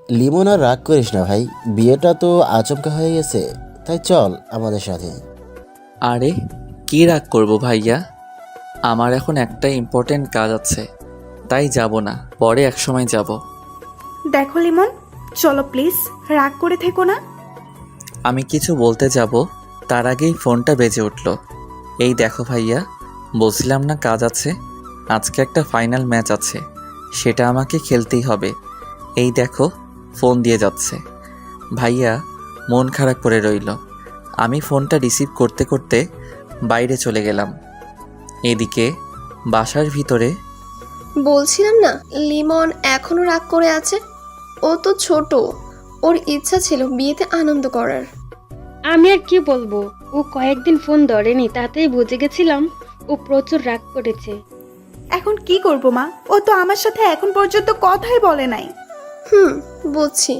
লিমন আর রাগ করিস না ভাই, বিয়েটা তো আচমকা হয়ে গেছে, তাই চল আমাদের সাথে। আরে কী রাগ করব ভাইয়া, আমার এখন একটা ইম্পর্টেন্ট কাজ আছে, তাই যাব না, পরে একসময় যাব। দেখো লিমন, চলো প্লিজ, রাগ করে থেকো না। আমি কিছু বলতে যাব তার আগেই ফোনটা বেজে উঠল। এই দেখো ভাইয়া, বলছিলাম না কাজ আছে, আজকে একটা ফাইনাল ম্যাচ আছে, সেটা আমাকে খেলতেই হবে। এই দেখো ফোন দিয়ে যাচ্ছে। ভাইয়া মন খারাপ করে রইল। আমি ফোনটা রিসিভ করতে করতে বাইরে চলে গেলাম। এদিকে বাসার ভিতরে বলছিলাম না লিমন এখনো রাগ করে আছে। ও তো ছোট, ওর ইচ্ছা ছিল বিয়েতে আনন্দ করার। আমি আর কি বলবো, ও কয়েকদিন ফোন ধরেনি, তাতেই বুঝে গেছিলাম ও প্রচুর রাগ করেছে। এখন কি করব মা, ও তো আমার সাথে এখন পর্যন্ত কথাই বলে নাই। বুঝছি,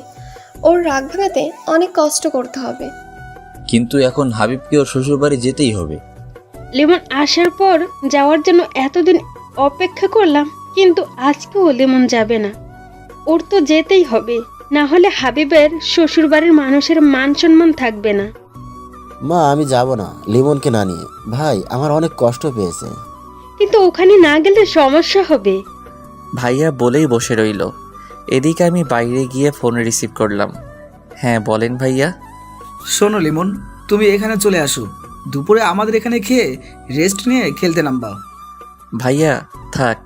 ওর রাগ ভাঙাতে অনেক কষ্ট করতে হবে। কিন্তু এখন হাবিবকে ওর শ্বশুরবাড়ি যেতেই হবে। লেমন আসার পর যাওয়ার জন্য এতদিন অপেক্ষা করলাম, কিন্তু আজকেও লেমন যাবে না। ওর তো যেতেই হবে, না হলে হাবিবের শ্বশুরবাড়ির মানুষের মান সম্মান থাকবে না। মা আমি যাব না লিমনকে না নিয়ে, ভাই আমার অনেক কষ্ট পেয়েছে। কিন্তু ওখানে না গেলে সমস্যা হবে। ভাইয়া বলেই বসে রইল। এদিকে আমি বাইরে গিয়ে ফোন রিসিভ করলাম। হ্যাঁ বলেন ভাইয়া। শোনো লিমন, তুমি এখানে চলে আসো, দুপুরে আমাদের এখানে খেয়ে রেস্ট নিয়ে খেলতে নামবা। ভাইয়া থাক,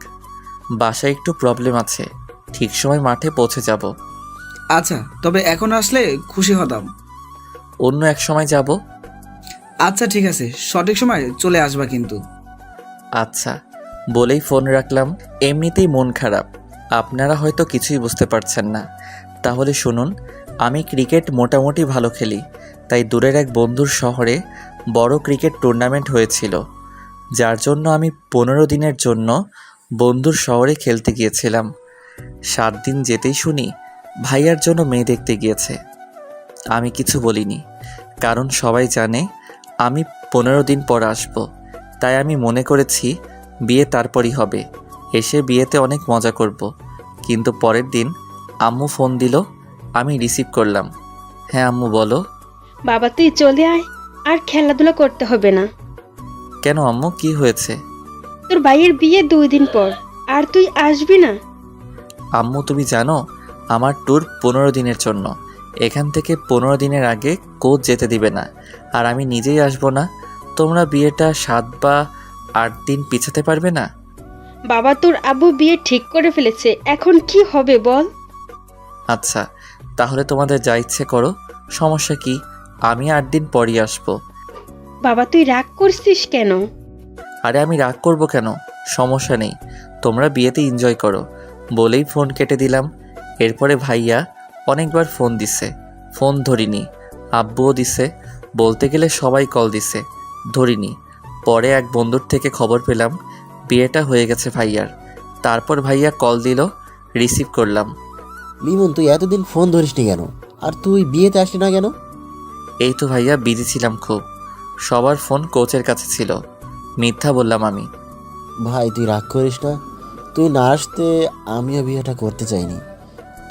বাসায় একটু প্রবলেম আছে, ঠিক সময় মাঠে পৌঁছে যাব। আচ্ছা, তবে এখন আসলে খুশি হতাম। অন্য এক সময় যাব। আচ্ছা ঠিক আছে, সঠিক সময় চলে আসবা কিন্তু। আচ্ছা বলেই ফোন রাখলাম। এমনিতেই মন খারাপ, আপনারা হয়তো কিছুই বুঝতে পারছেন না। তাহলে শুনুন, আমি ক্রিকেট মোটামুটি ভালো খেলি, তাই দূরের এক বন্ধুর শহরে বড় ক্রিকেট টুর্নামেন্ট হয়েছিল, যার জন্য আমি 15 দিনের জন্য বন্ধুর শহরে খেলতে গিয়েছিলাম। 7 দিন যেতেই শুনি ভাইয়ার জন্য মেয়ে দেখতে গিয়েছে। আমি কিছু বলিনি, কারণ সবাই জানে আমি 15 দিন পর আসব, তাই আমি মনে করেছি বিয়ে তারপরই হবে, এসে বিয়েতে অনেক মজা করব। কিন্তু পরের দিন আম্মু ফোন দিল, আমি রিসিভ করলাম। হ্যাঁ আম্মু বলো। বাবা তুই চলে আয়, আর খেলাধুলা করতে হবে না। কেন আম্মু, কি হয়েছে? তোর ভাইয়ের বিয়ে 2 দিন পর, আর তুই আসবি না? আম্মু তুমি জানো আমার ট্যুর 15 দিনের জন্য, এখান থেকে 15 দিনের আগে কোচ যেতে দিবে না, আর আমি নিজেই আসবো না। তোমরা বিয়েটা 7 বা 8 দিন পিছাতে পারবে না? বাবা তোর আব্বু বিয়ে ঠিক করে ফেলেছে, এখন কি হবে বল? আচ্ছা তাহলে তোমাদের যা ইচ্ছে করো, সমস্যা কি, আমি 8 দিন পরই আসবো। বাবা তুই রাগ করছিস কেন? আরে আমি রাগ করব কেন, সমস্যা নেই, তোমরা বিয়েতে এনজয় করো বলেই ফোন কেটে দিলাম। এরপরে ভাইয়া অনেকবার ফোন দিছে, ফোন ধরিনি। আব্বুও দিছে, বলতে গেলে সবাই কল দিছে, ধরিনি। পরে এক বন্ধুর থেকে খবর পেলাম বিয়েটা হয়ে গেছে ভাইয়ার। তারপর ভাইয়া কল দিল, রিসিভ করলাম। লিমন তুই এতদিন ফোন ধরিসনি কেন, আর তুই বিয়েতে আসলি না কেন? এই তো ভাইয়া বিজি ছিলাম খুব, সবার ফোন কোচের কাছে ছিল, মিথ্যা বললাম আমি। ভাই তুই রাগ করিস না, তুই না আসতে আমিও বিয়েটা করতে চাইনি,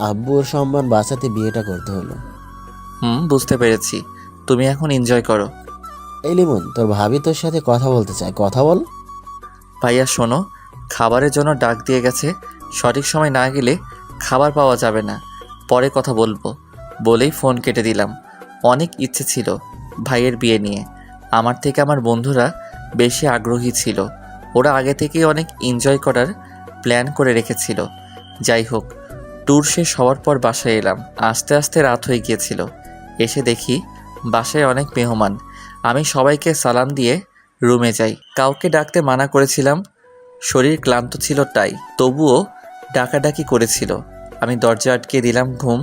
আব্বুর সম্মান বাঁচাতে বিয়েটা করতে হলো। বুঝতে পেরেছি, তুমি এখন এনজয় করো। এই লিমন তোর ভাবি তোর সাথে কথা বলতে চায়, কথা বল। ভাইয়া শোনো, খাবারের জন্য ডাক দিয়ে গেছে, সঠিক সময় না গেলে খাবার পাওয়া যাবে না, পরে কথা বলবো বলেই ফোন কেটে দিলাম। অনেক ইচ্ছে ছিল ভাইয়ের বিয়ে নিয়ে, আমার থেকে আমার বন্ধুরা বেশি আগ্রহী ছিল, ওরা আগে থেকেই অনেক এনজয় করার প্ল্যান করে রেখেছিল। যাই হোক, ট্যুর শেষ হওয়ার পর বাসায় এলাম, আস্তে আস্তে রাত হয়ে গিয়েছিল। এসে দেখি বাসায় অনেক মেহমান। আমি সবাইকে সালাম দিয়ে রুমে যাই। কাউকে ডাকতে মানা করেছিলাম, শরীর ক্লান্ত ছিল তাই, তবুও ডাকাডাকি করেছিল। আমি দরজা আটকে দিলাম। ঘুম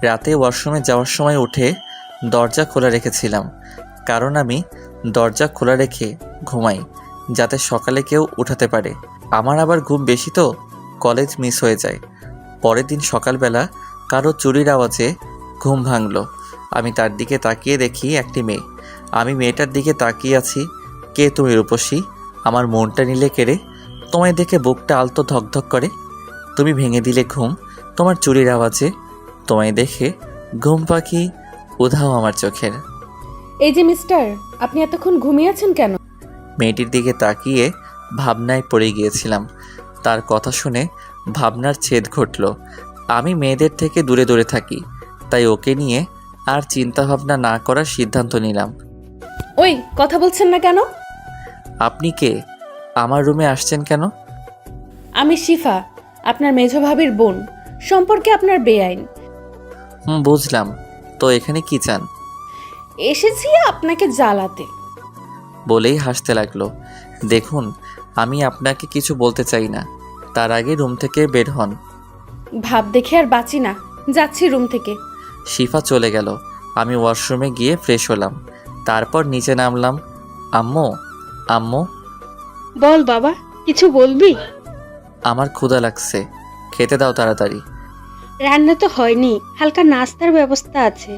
রাতে ওয়াশরুমে যাওয়ার সময় উঠে দরজা খোলা রেখেছিলাম, কারণ আমি দরজা খোলা রেখে ঘুমাই যাতে সকালে কেউ উঠাতে পারে। আমার আবার ঘুম বেশি তো কলেজ মিস হয়ে যায়। পরের দিন সকালবেলা কারো চুরির আওয়াজে ঘুম ভাঙল। আমি তার দিকে তাকিয়ে দেখি একটি মেয়ে। আমি মেয়েটার দিকে তাকিয়ে আছি। কে তুমি রূপসী? আমার মনটা নিলে কেড়ে। তোমায় দেখে বুকটা আলতো ধকধক করে। তুমি ভেঙে দিলে ঘুম তোমার চুরির আওয়াজে। তোমায় দেখে ঘুম পাখি উধাও আমার চোখের। এই যে মিস্টার, আপনি এতক্ষণ ঘুমিয়েছেন কেন? মেয়েটির দিকে তাকিয়ে ভাবনায় পড়ে গিয়েছিলাম। তার কথা শুনে ভাবনার ছেদ ঘটল। আমি মেয়েদের থেকে দূরে দূরে থাকি, তাই ওকে নিয়ে আর চিন্তা ভাবনা না করার সিদ্ধান্ত নিলাম। ওই কথা বলছেন না কেন? আপনি কে? আমার রুমে আসছেন কেন? আমি শিফা, আপনার মেঝ ভাবির বোন। সম্পর্কে আপনার বেআইন। বুঝলাম। তো এখানে কি চান? এসেছি আপনাকে জ্বালাতে। বলেই হাসতে লাগলো। দেখুন, আমি আপনাকে কিছু বলতে চাই না, তার আগে রুম থেকে বের হন। ভাব দেখে আর বাঁচি না, যাচ্ছি রুম থেকে। শিফা চলে গেল। আমি ওয়াশরুমে গিয়ে ফ্রেশ হলাম, তারপর নিচে নামলাম। আম্মু, আম্মু, বল বাবা, কিছু বলবি? আমার ক্ষুধা লাগছে, খেতে দাও তাড়াতাড়ি। রান্না তো হয়নি, হালকা নাস্তার ব্যবস্থা আছে,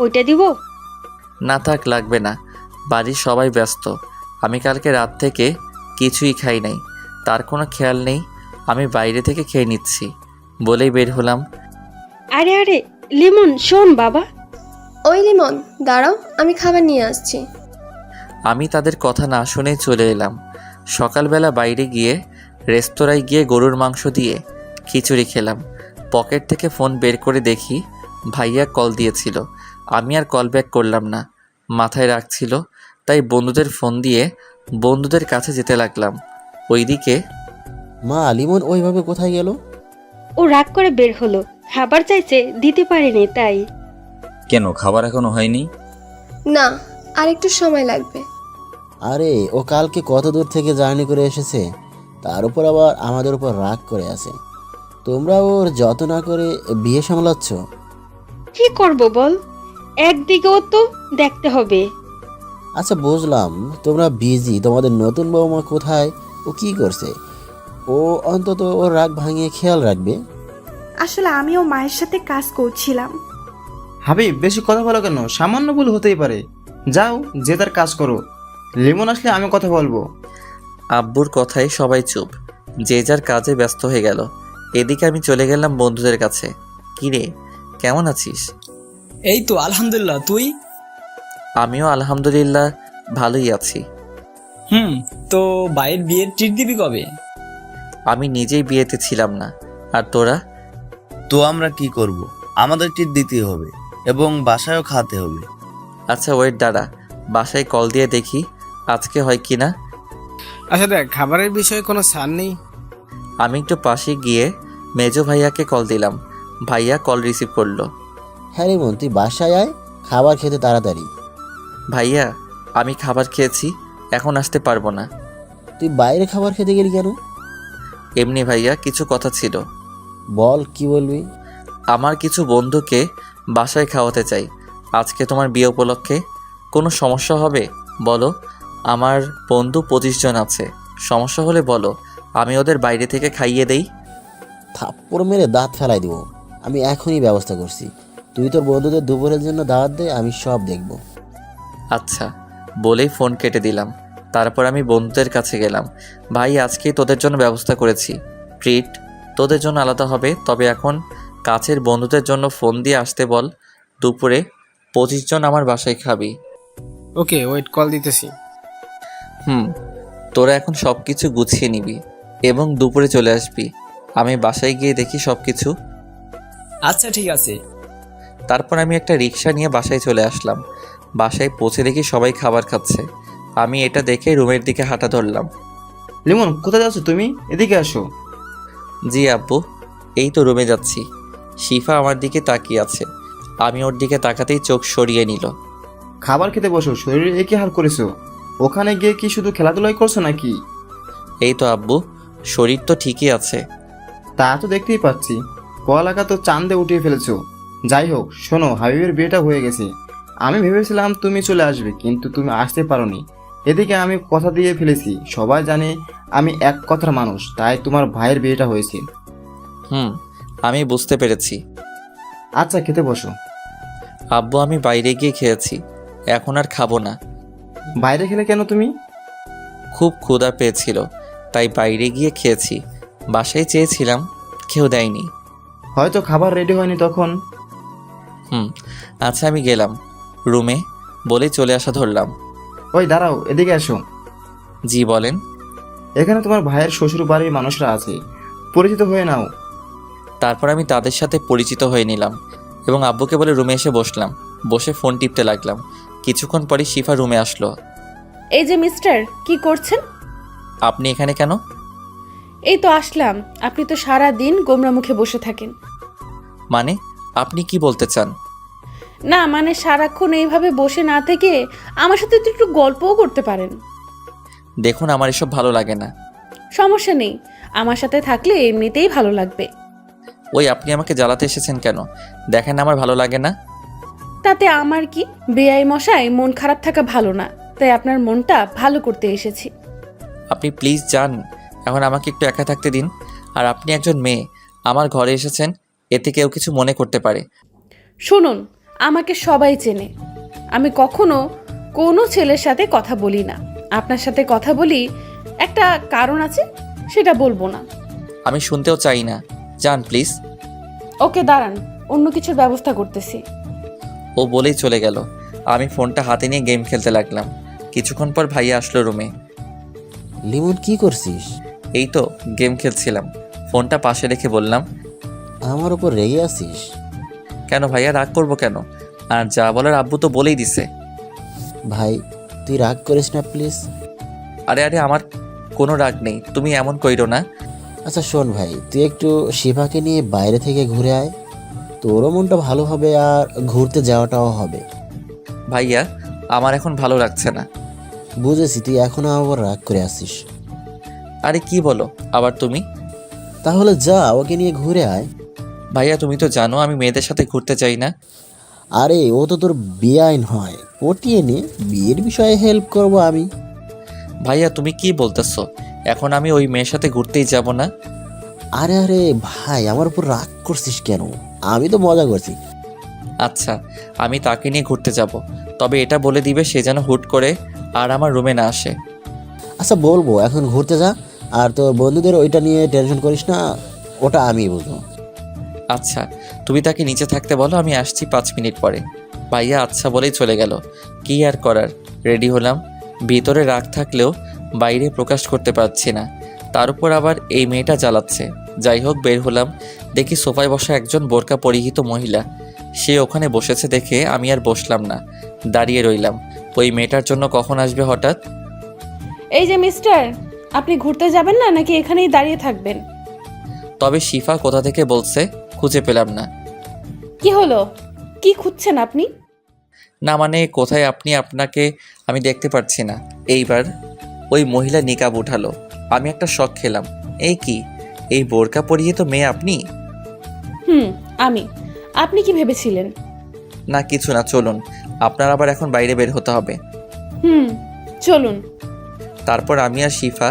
ওইটা দিব? না থাক, লাগবে না, বাড়ির সবাই ব্যস্ত। আমি কালকে রাত থেকে কিছুই খাই নাই, তার কোনো খেয়াল নেই। আমি বাইরে থেকে খেয়ে নিচ্ছি বলেই বের হলাম। আরে আরে লিমন, শোন বাবা। ওই লিমন, দাঁড়াও, আমি খাবার নিয়ে আসছি। আমি তাদের কথা না শুনেই চলে এলাম। সকালবেলা বাইরে গিয়ে রেস্তোরাঁয় গিয়ে গরুর মাংস দিয়ে খিচুড়ি খেলাম। পকেট থেকে ফোন বের করে দেখি ভাইয়া কল দিয়েছিল। আমি আর কল ব্যাক করলাম না, মাথায় রাখছিল, তাই বন্ধুদের ফোন দিয়ে বন্ধুদের কাছে যেতে লাগলাম। ওইদিকে মা, লিমন ওইভাবে কোথায় গেল? ও রাগ করে বের হলো, খাবার চাইছে, দিতে পারিনি তাই। কেন, খাবার এখনো হয়নি? না, আর একটু সময় লাগবে। আরে ও কালকে কত দূর থেকে জার্নি করে এসেছে, তার উপর আবার আমাদের উপর রাগ করে আছে। তোমরা ওর যত না করে বিয়ে সামলাচ্ছ। কি করব বল, একদিকেও তো দেখতে হবে। আচ্ছা বুঝলাম, তোমরা বিজি, তোমাদের নতুন বৌমা কোথায়, ও কি করছে, ও অন্তত ওর রাগ ভাঙিয়ে খেয়াল রাখবে। আসলে আমিও মায়ের সাথে কাজ করছিলাম। হাবিব, বেশি কথা বলো কেন? সামান্য ভুল হতেই পারে। যাও, যে তার কাজ করো। লিমন আসলে আমি কথা বলবো। আব্বুর কথায় সবাই চুপ, যে যার কাজে ব্যস্ত হয়ে গেল। এদিকে আমি চলে গেলাম বন্ধুদের কাছে। কিরে, কেমন আছিস? এই তো আলহামদুলিল্লাহ, তুই? আমিও আলহামদুলিল্লাহ ভালোই আছি। তো ভাইয়ের বিয়ের ট্রিট দিবি কবে? আমি নিজেই বিয়েতে ছিলাম না, আর তোরা? তো আমরা কি করব? আমাদের ট্রিট দিতে হবে এবং বাসায়ও খাওয়াতে হবে। আচ্ছা ওয়েট, দাঁড়া, বাসায় কল দিয়ে দেখি আজকে হয় কি না। আচ্ছা দেখ, খাবারের বিষয়ে কোনো ছাড় নেই? আমি একটু পাশে গিয়ে মেজো ভাইয়াকে কল দিলাম। ভাইয়া কল রিসিভ করলো। হ্যাঁ লিমন, তুই বাসায় আয়, খাবার খেতে তাড়াতাড়ি। ভাইয়া, আমি খাবার খেয়েছি, এখন আসতে পারবো না। তুই বাইরে খাবার খেতে গেলি কেন? এমনি ভাইয়া, কিছু কথা ছিল। বল, কি বলবি? আমার কিছু বন্ধুকে বাসায় খাওয়াতে চাই আজকে তোমার বিয়ে উপলক্ষে। কোনো সমস্যা হবে বলো? আমার বন্ধু 25 জন আছে, সমস্যা হলে বলো, আমি ওদের বাইরে থেকে খাইয়ে দেই। থাপ্পড় মেরে দাঁত ফেলাই দিব। আমি এখনই ব্যবস্থা করছি, তুই তোর বন্ধুদের দুপুরের জন্য দাওয়াত দে, আমি সব দেখব। আচ্ছা বলেই ফোন কেটে দিলাম। তারপর আমি বন্ধুদের কাছে গেলাম। ভাই, আজকেই তোদের জন্য ব্যবস্থা করেছি, ট্রিট তোদের জন্য আলাদা হবে, তবে এখন কাছের বন্ধুদের জন্য ফোন দিয়ে আসতে বল। দুপুরে 25 জন আমার বাসায় খাবি। ওকে, ওয়েট, কল দিতেছি। তোরা এখন সব কিছু গুছিয়ে নিবি এবং দুপুরে চলে আসবি। আমি বাসায় গিয়ে দেখি সব কিছু। আচ্ছা ঠিক আছে। তারপর আমি একটা রিক্সা নিয়ে বাসায় চলে আসলাম। বাসায় পৌঁছে দেখি সবাই খাবার খাচ্ছে। আমি এটা দেখে রুমের দিকে হাঁটা ধরলাম। লিমন, কোথায় যাচ্ছ তুমি? এদিকে আসো। জি আব্বু, এই তো রুমে যাচ্ছি। শিফা আমার দিকে তাকিয়ে আছে, আমি ওর দিকে তাকাতেই চোখ সরিয়ে নিল। খাবার খেতে বসো, শরীরে একই হাল করেছো। ওখানে গিয়ে কি শুধু খেলাধুলাই করছো নাকি? এই তো আব্বু, শরীর তো ঠিকই আছে। তা তো দেখতেই পাচ্ছি, পড়ালেখা তো চাঁদে উঠিয়ে ফেলেছো। যাই হোক, শোনো, হাবিবের বিয়েটা হয়ে গেছে। আমি ভেবেছিলাম তুমি চলে আসবে, কিন্তু তুমি আসতে পারোনি। এদিকে আমি কথা দিয়ে ফেলেছি, সবাই জানে আমি এক কথার মানুষ, তাই তোমার ভাইয়ের বিয়েটা হয়েছে। আমি বুঝতে পেরেছি। আচ্ছা, খেতে বসো। আব্বু, আমি বাইরে গিয়ে খেয়েছি, এখন আর খাবো না। বাইরে খেলে কেন তুমি? খুব ক্ষুধা পেয়েছিল, তাই বাইরে গিয়ে খেয়েছি। বাসায় চেয়েছিলাম, কেউ দেয়নি। হয়তো খাবার রেডি হয়নি তখন। আচ্ছা আমি গেলাম রুমে বলেই চলে আসা ধরলাম। ওই দাঁড়াও, এদিকে এসো। জি বলেন। এখানে তোমার ভাইয়ের শ্বশুর বাড়ির মানুষরা আছে, পরিচিত হয়ে নাও। তারপর আমি তাদের সাথে পরিচিত হয়ে নিলাম এবং আব্বুকে বলে রুমে এসে বসলাম। বসে ফোন টিপতে লাগলাম। কিছুক্ষণ পরে শিফা রুমে আসলো। এই যে মিস্টার, কি করছেন? আপনি এখানে কেন? এই তো আসলাম। আপনি তো সারা দিন গোমরা মুখে বসে থাকেন। মানে আপনি কি বলতে চান? না মানে সারাক্ষণ এইভাবে বসে না থেকে আমার সাথে তো একটু গল্পও করতে পারেন। দেখুন আমার এসব ভালো লাগে না। সমস্যা নেই, আমার সাথে থাকলে এমনিতেই ভালো লাগবে। ওই আপনি আমাকে জ্বালাতে এসেছেন কেন? দেখেন আমার ভালো লাগে না। তাতে আমার কি? বেআই মশাই, মন খারাপ থাকা ভালো না, তাই আপনার মনটা ভালো করতে এসেছি। আপনি প্লিজ যান, এখন আমাকে একটু একা থাকতে দিন। আর আপনি একজন মেয়ে, আমার ঘরে এসেছেন, এতে কেউ কিছু মনে করতে পারে। শুনুন, আমাকে সবাই চেনে। আমি কখনো কোনো ছেলের সাথে কথা বলি না। আপনার সাথে কথা বলি, একটা কারণ আছে, সেটা বলবো না। আমি শুনতেও চাই না, যান প্লিজ। ওকে দাঁড়ান, অন্য কিছুর ব্যবস্থা করতেছি। ও বলেই চলে গেল। আমি ফোনটা হাতে নিয়ে গেম খেলতে লাগলাম। কিছুক্ষণ পর ভাইয়া আসলো রুমে। লিমন কি করছিস? এই তো গেম খেলছিলাম। ফোনটা পাশে রেখে বললাম, আমার উপর রেগে আছিস? কেন ভাইয়া, রাগ করবো কেন? আর যা বলার আব্বু তো বলেই দিছে। ভাই তুই রাগ করিস না প্লিজ। আরে আরে আমার কোনো রাগ নেই, তুমি এমন কইরো না। আচ্ছা শোন ভাই, তুই একটু শিফাকে নিয়ে বাইরে থেকে ঘুরে আয়, তোরও মনটা ভালো হবে আর ঘুরতে যাওয়াটাও হবে। ভাইয়া আমার এখন ভালো লাগছে না। বুঝেছি, তুই এখনো আবার রাগ করে আসিস। আরে কি বলো আবার তুমি? তাহলে যা, ওকে নিয়ে ঘুরে আয়। ভাইয়া তুমি তো জানো আমি মেয়েদের সাথে ঘুরতে চাই না। আরে ও তো তোর বেআইন হয়, পটিয়ে নে, বিয়ের বিষয়ে হেল্প করব আমি। ভাইয়া তুমি কি বলতেছো? এখন আমি ওই মেয়ের সাথে ঘুরতেই যাব না। আরে আরে ভাই, আমার উপর রাগ করছিস কেন? আমি তো মজা করছি। আচ্ছা আমি তাকে নিয়ে ঘুরতে যাব, তবে এটা বলে দিবে সে যেন হুট করে আর আমার রুমে না আসে। আচ্ছা বলবো, এখন ঘুরতে যা, আর তোর বন্ধুদের ওইটা নিয়ে টেনশন করিস না, ওটা আমি বুঝবো। আচ্ছা তুমি তাকে নিচে থাকতে বলো, আমি আসছি 5 মিনিট পরে। ভাইয়া আচ্ছা বলেই চলে গেল। কি আর করার, রেডি হলাম। ভিতরে রাগ থাকলেও বাইরে প্রকাশ করতে পারছি না, তার উপর আবার এই মেয়েটা জ্বালাচ্ছে। যাই হোক বের হলাম, দেখি সোফায় বসা একজন বোরকা পরিহিত মহিলা। সে ওখানে বসেছে দেখে আমি আর বসলাম না, দাঁড়িয়ে রইলাম। ওই মেয়েটার জন্য কখন আসবে হঠাৎ। এই যে মিস্টার, আপনি ঘুরতে যাবেন না নাকি এখানেই দাঁড়িয়ে থাকবেন? তবে শিফা কোথা থেকে বলছে, খুঁজে পেলাম না। কি হলো, কি খুঁজছেন আপনি? না মানে কোথায় আপনি, আপনাকে আমি দেখতে পাচ্ছি না। এইবার ওই মহিলা নিকাব উঠালো, আমি একটা শক খেলাম। এই কি, এই বোরকা পরিয়ে তো মেয়ে আপনি? আমি। আপনি কি ভেবেছিলেন? না কিছু না, চলুন, আপনার আবার এখন বাইরে বের হতে হবে। চলুন। তারপর আমি আর শিফা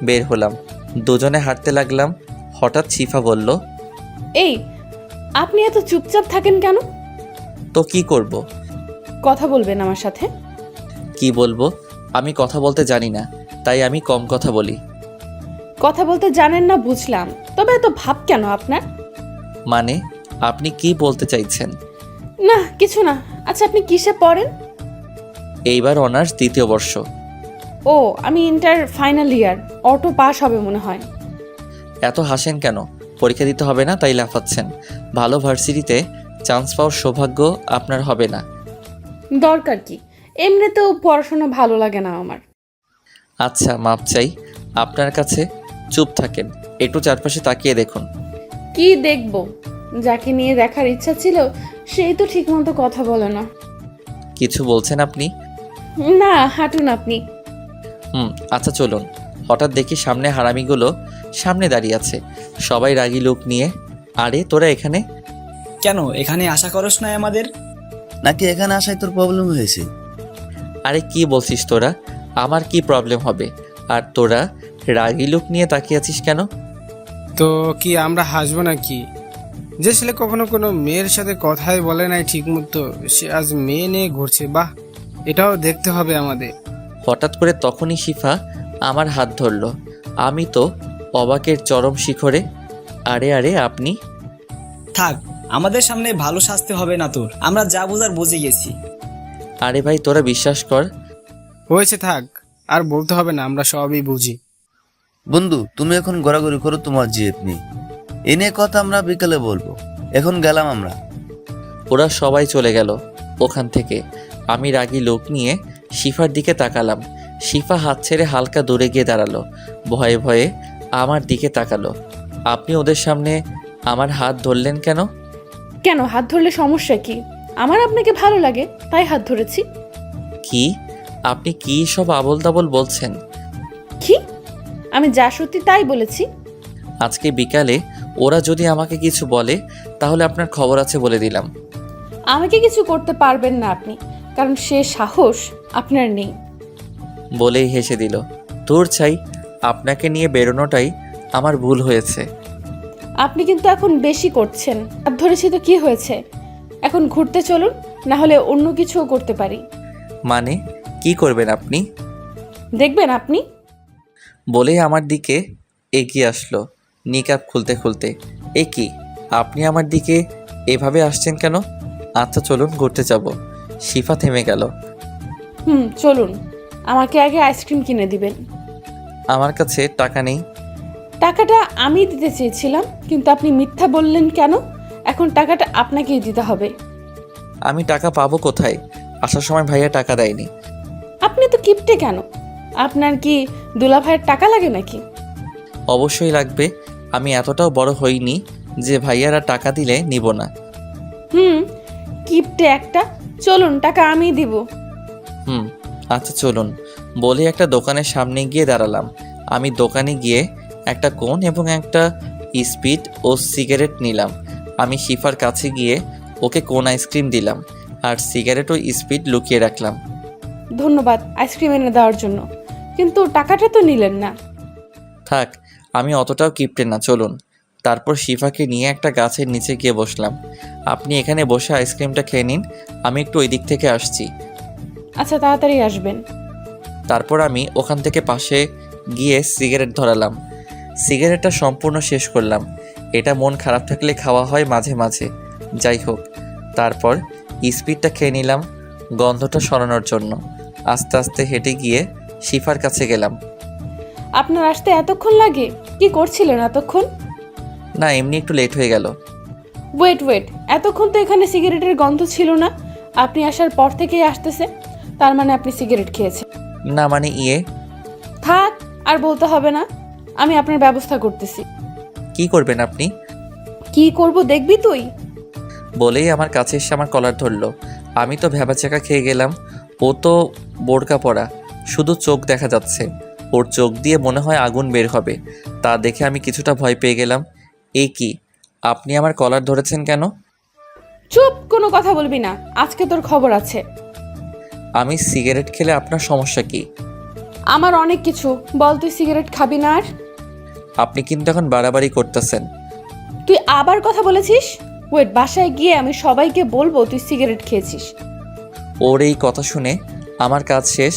বের হলাম, দুজনে হাঁটতে লাগলাম। হঠাৎ শিফা বলল, এই, আপনি এত চুপচাপ থাকেন কেন? তো কি করব? কথা বলবেন আমার সাথে? কি বলবো, আমি কথা বলতে জানি না, তাই আমি কম কথা বলি। কথা বলতে জানেন না বুঝলাম, তবে এত ভাব কেন আপনার? মানে আপনি কি বলতে চাইছেন? না কিছু না। আচ্ছা আপনি কিসে পড়েন? এইবার অনার্স 2য় বর্ষ। ও, আমি inter final year, auto pass হবে মনে হয়। এত হাসেন কেন? পরীক্ষা দিতে হবে না তাই লাফাচ্ছেন? ভালো ভার্সিটিতে চান্স পাওয়ার সৌভাগ্য আপনার হবে না। দরকার কি, এমনিতেও পড়াশোনা ভালো লাগে না আমার। আচ্ছা মাপ চাই আপনার কাছে। চুপ থাকেন, একটু চারপাশে তাকিয়ে দেখুন। কি দেখব? যাকে নিয়ে দেখার ইচ্ছা ছিল সেই তো ঠিকমতো কথা বলে না। কিছু বলছেন আপনি? না, হাঁটুন আপনি। আচ্ছা চলুন। হঠাৎ দেখি সামনে হারামিগুলো সামনে দাঁড়িয়ে আছে, সবাই রাগী লোক নিয়ে। আরে তোরা এখানে কেন? এখানে আশা করস না আমাদের? নাকি এখানে আসায় তোর প্রবলেম হয়েছে? আরে কি বলছিস তোরা? আমার কি প্রবলেম হবে? আর তোরা রাগী লোক নিয়ে তাকিয়ে আছিস কেন? তো কি আমরা হাসবো নাকি? যে ছেলে কখনো কোনো মেয়ের সাথে কথাই বলে নাই ঠিক মতো, সে আজ মেয়ে নিয়ে ঘুরছে। বাহ, এটাও দেখতে হবে আমাদের। হঠাৎ করে তখনই শিফা আমার হাত ধরলো। আমি তো অবাকের চরম শিখরে। আরে আরে আপনি? থাক, আমাদের সামনে ভালো সাজতে হবে না তোর, আমরা যা বোঝার বুঝে গেছি। আরে ভাই তোরা বিশ্বাস কর। হয়েছে, থাক, আর বলতে হবে না, আমরা সবই বুঝি। বন্ধু, তুমি এখন ঘোরাঘুরি করো, তোমার জিদ নেই। এ নিয়ে কথা আমরা বিকালে বলবো। এখন গেলাম আমরা। ওরা সবাই চলে গেল ওখান থেকে। আমি রাগী লোক নিয়ে শিফার দিকে তাকালাম। শিফা হাত ছেড়ে হালকা দূরে গিয়ে দাঁড়ালো, ভয়ে ভয়ে আমার দিকে তাকালো। আপনি ওদের সামনে আমার হাত ধরলেন কেন? কেন, হাত ধরলে সমস্যা কি? আমার আপনাকে ভালো লাগে তাই হাত ধরেছি। কি? আপনি কি সব আবোল তাবোল বলছেন? কি? আমি যা সত্যি তাই বলেছি। আজকে বিকালে ওরা যদি আমাকে কিছু বলে তাহলে আপনার খবর আছে বলে দিলাম। আমাকে কিছু করতে পারবেন না আপনি, কারণ সে সাহস আপনার নেই। বলেই হেসে দিল। দূর চাই, আপনাকে নিয়ে বেরোনোটাই আমার ভুল হয়েছে। আপনি কিন্তু এখন বেশি করছেন। হাত ধরেছি তো কি হয়েছে? এখন ঘুরতে চলুন, না হলে অন্য কিছুও করতে পারি। মানে কি করবেন আপনি? দেখবেন আপনি। বলেই আমার দিকে এগিয়ে আসলো নিকাব খুলতে খুলতে। এ কি, আপনি আমার দিকে এভাবে আসছেন কেন? আচ্ছা চলুন ঘুরতে যাব। শিফা থেমে গেল। চলুন। আমাকে আগে আইসক্রিম কিনে দিবেন। আমার কাছে টাকা নেই। টাকাটা আমি দিতে চেয়েছিলাম, কিন্তু আপনি মিথ্যা বললেন কেন? এখন টাকাটা আপনাকেই দিতে হবে। আমি টাকা পাবো কোথায়? আসার সময় ভাইয়া টাকা দেয়নি। আপনি তো কিপটে কেন? আপনার কি দুলাভাইয়ের টাকা লাগে নাকি? অবশ্যই লাগবে। আমি এতটাও বড় হইনি যে ভাইয়ারা টাকা দিলে নিব না। কিপটে একটা। চলুন, টাকা আমিই দিব। আচ্ছা চলুন। বলে একটা দোকানের সামনে গিয়ে দাঁড়ালাম। আমি দোকানে গিয়ে একটা কোন এবং একটা স্পিড ও সিগারেট নিলাম। আমি শিফার কাছে গিয়ে ওকে কোন আইসক্রিম দিলাম আর সিগারেট ও স্পিড লুকিয়ে রাখলাম। ধন্যবাদ আইসক্রিম এনে দেওয়ার জন্য, কিন্তু টাকাটা তো নিলেন না। থাক, আমি অতটাও কিপটে না, চলুন। তারপর শিফাকে নিয়ে একটা গাছের নিচে গিয়ে বসলাম। আপনি এখানে বসে আইসক্রিমটা খেয়ে নিন, আমি একটু ওই দিক থেকে আসছি। আচ্ছা, তাড়াতাড়ি আসবেন। তারপর আমি ওখান থেকে পাশে গিয়ে সিগারেট ধরালাম। সিগারেটটা সম্পূর্ণ শেষ করলাম। এটা মন খারাপ থাকলে খাওয়া হয় মাঝে মাঝে, যাই হোক। তারপর স্পিডটা খেয়ে নিলাম গন্ধটা সরানোর জন্য। আস্তে আস্তে হেঁটে গিয়ে শিফার কাছে গেলাম। আপনার আসতে এতক্ষণ লাগে? কি করছিলেন এতক্ষণ? না, এমনি একটু লেট হয়ে গেল। ওয়েট, এতক্ষণ তো এখানে সিগারেটের গন্ধ ছিল না। আপনি আসার পর থেকেই আসতেছে, তার মানে আপনি সিগারেট খেয়েছেন। না মানে থাক, আর বলতে হবে না, আমি আপনার ব্যবস্থা করতেছি। কি করবেন আপনি? কি করব দেখবি তুই। বলেই আমার কাছে এসে আমার কলার ধরলো। আমি তো ভ্যাবাচাকা খেয়ে গেলাম। ও তো বোরকা পরা, শুধু চোখ দেখা যাচ্ছে। ওর চোখ দিয়ে মনে হয় আগুন বের হবে। তা দেখে আমি কিছুটা ভয় পেয়ে গেলাম। এই কি, আপনি আমার কলার ধরেছেন কেন? চুপ, কোনো কথা বলবি না, আজকে তোর খবর আছে। আমি সিগারেট খেলে আপনার সমস্যা কি? আমার অনেক কিছু। বল, তুই সিগারেট খাবি না আর? আপনি কিন্তু এখন বাড়াবাড়ি করতেছেন। তুই আবার কথা বলেছিস? ওয়েট, বাসায় গিয়ে আমি সবাইকে বলবো তুই সিগারেট খেয়েছিস। ওর এই কথা শুনে আমার কাজ শেষ।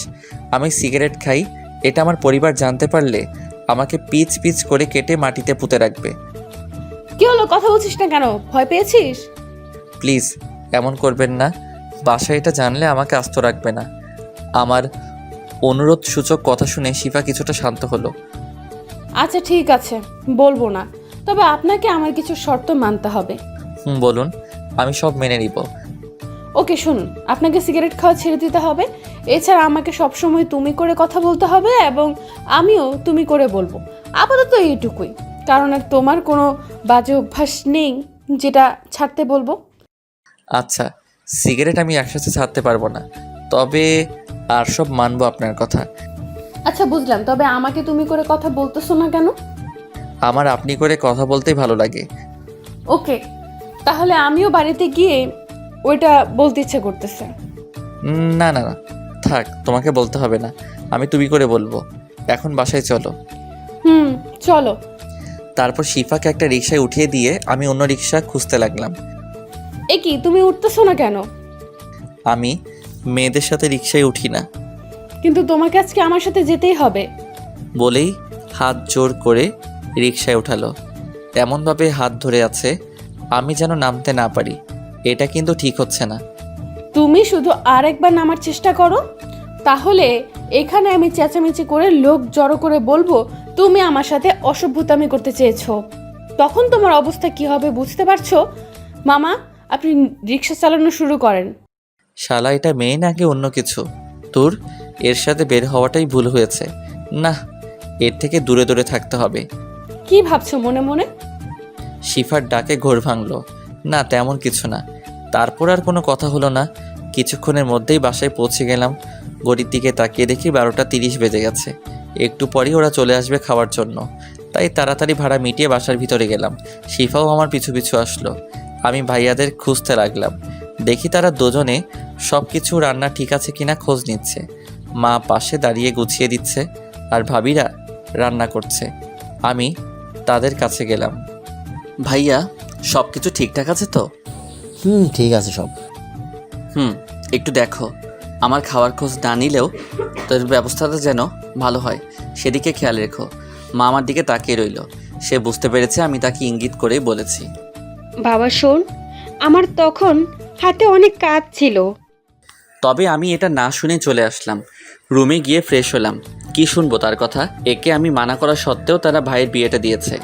আমি সিগারেট খাই, এটা আমার পরিবার জানতে পারলে আমাকে পিচ পিচ করে কেটে মাটিতে পুঁতে রাখবে। কি হলো, কথা বলছিস না কেন? ভয় পেয়েছিস? প্লিজ এমন করবেন না। বাসায় এটা জানলে আমাকে আস্ত রাখবে না। আমার অনুরোধ সূচক কথা শুনে শিফা কিছুটা শান্ত হলো। আচ্ছা ঠিক আছে, বলবো না, তবে আপনাকে আমার কিছু শর্ত মানতে হবে। বলুন, আমি সব মেনে নিব। ওকে শুনুন, আপনাকে সিগারেট খাওয়া ছেড়ে দিতে হবে। এছাড়া আমাকে সবসময় তুমি করে কথা বলতে হবে এবং আমিও তুমি করে বলবো। আপাতত এইটুকুই, কারণ আর তোমার কোনো বাজে অভ্যাস নেই যেটা ছাড়তে বলবো। আচ্ছা, সিগারেট আমি একসাথে ছাড়তে পারবো না, তবে আর সব মানবো আপনার কথা। আচ্ছা বুঝলাম, তবে আমাকে তুমি করে কথা বলতেছো না কেন? আমার আপনি করে কথা বলতেই ভালো লাগে। ওকে, তাহলে আমিও বাড়িতে গিয়ে ওইটা বলতে ইচ্ছে করতেছে। না না না, থাক, তোমাকে বলতে হবে না, আমি তুমি করে বলবো। এখন বাসায় চলো। চলো। তারপর শিফাকে একটা রিকশায় উঠিয়ে দিয়ে আমি অন্য রিকশা খুঁজতে লাগলাম। এ কি, তুমি উঠতেছো না কেন? আমি মেয়েদের সাথে রিকশায় উঠি না। কিন্তু তোমাকে আজকে আমার সাথে যেতেই হবে। বলেই হাত জোর করে রিকশায় উঠালো। এমনভাবে হাত ধরে আছে আমি যেন নামতে না পারি। এটা কিন্তু ঠিক হচ্ছে না। তুমি শুধু আরেকবার নামার চেষ্টা করো, তাহলে এখানে আমি চেঁচামেচি করে লোক জড়ো করে বলবো তুমি আমার সাথে অসভ্যতামি করতে চেয়েছো। তখন তোমার অবস্থা কি হবে বুঝতে পারছো? মামা, আপনি রিক্সা চালানো শুরু করেন। শালা, এটা মেয়ে নাকি অন্য কিছু? তোর এর সাথে বের হওয়াটাই ভুল হয়েছে। না, এর থেকে দূরে দূরে থাকতে হবে। কি ভাবছো মনে মনে? শিফার ডাকে ঘোর ভাঙলো। না, তেমন কিছু না। তারপর আর কোনো কথা হলো না। কিছুক্ষণের মধ্যেই বাসায় পৌঁছে গেলাম। ঘড়ির দিকে তাকিয়ে দেখি 12:30 বেজে গেছে। একটু পরেই ওরা চলে আসবে খাওয়ার জন্য, তাই তাড়াতাড়ি ভাড়া মিটিয়ে বাসার ভিতরে গেলাম। শিফাও আমার পিছু পিছু আসলো। আমি ভাইয়াদের খুঁজতে লাগলাম। দেখি তারা দুজনে সব কিছু রান্না ঠিক আছে কিনা খোঁজ নিচ্ছে। মা পাশে দাঁড়িয়ে গুছিয়ে দিচ্ছে, আর ভাবিরা রান্না করছে। আমি তাদের কাছে গেলাম। ভাইয়া, সব কিছু ঠিকঠাক আছে তো? ঠিক আছে সব। একটু দেখো, আমার খাওয়ার খোঁজ না নিলেও তোর ব্যবস্থাটা যেন ভালো হয়, সেদিকে খেয়াল রেখো। মা আমার দিকে তাকিয়ে রইল। সে বুঝতে পেরেছে আমি তাকে ইঙ্গিত করেই বলেছি। বাবা শোন, আমার তখন হাতে অনেক কাজ ছিল। তবে আমি এটা না শুনে চলে আসলাম। রুমে গিয়ে ফ্রেশ হলাম। কি শুনবো তার কথা? একে আমি মানা করা সত্ত্বেও তারা ভাইয়ের বিয়েটা দিয়েছে।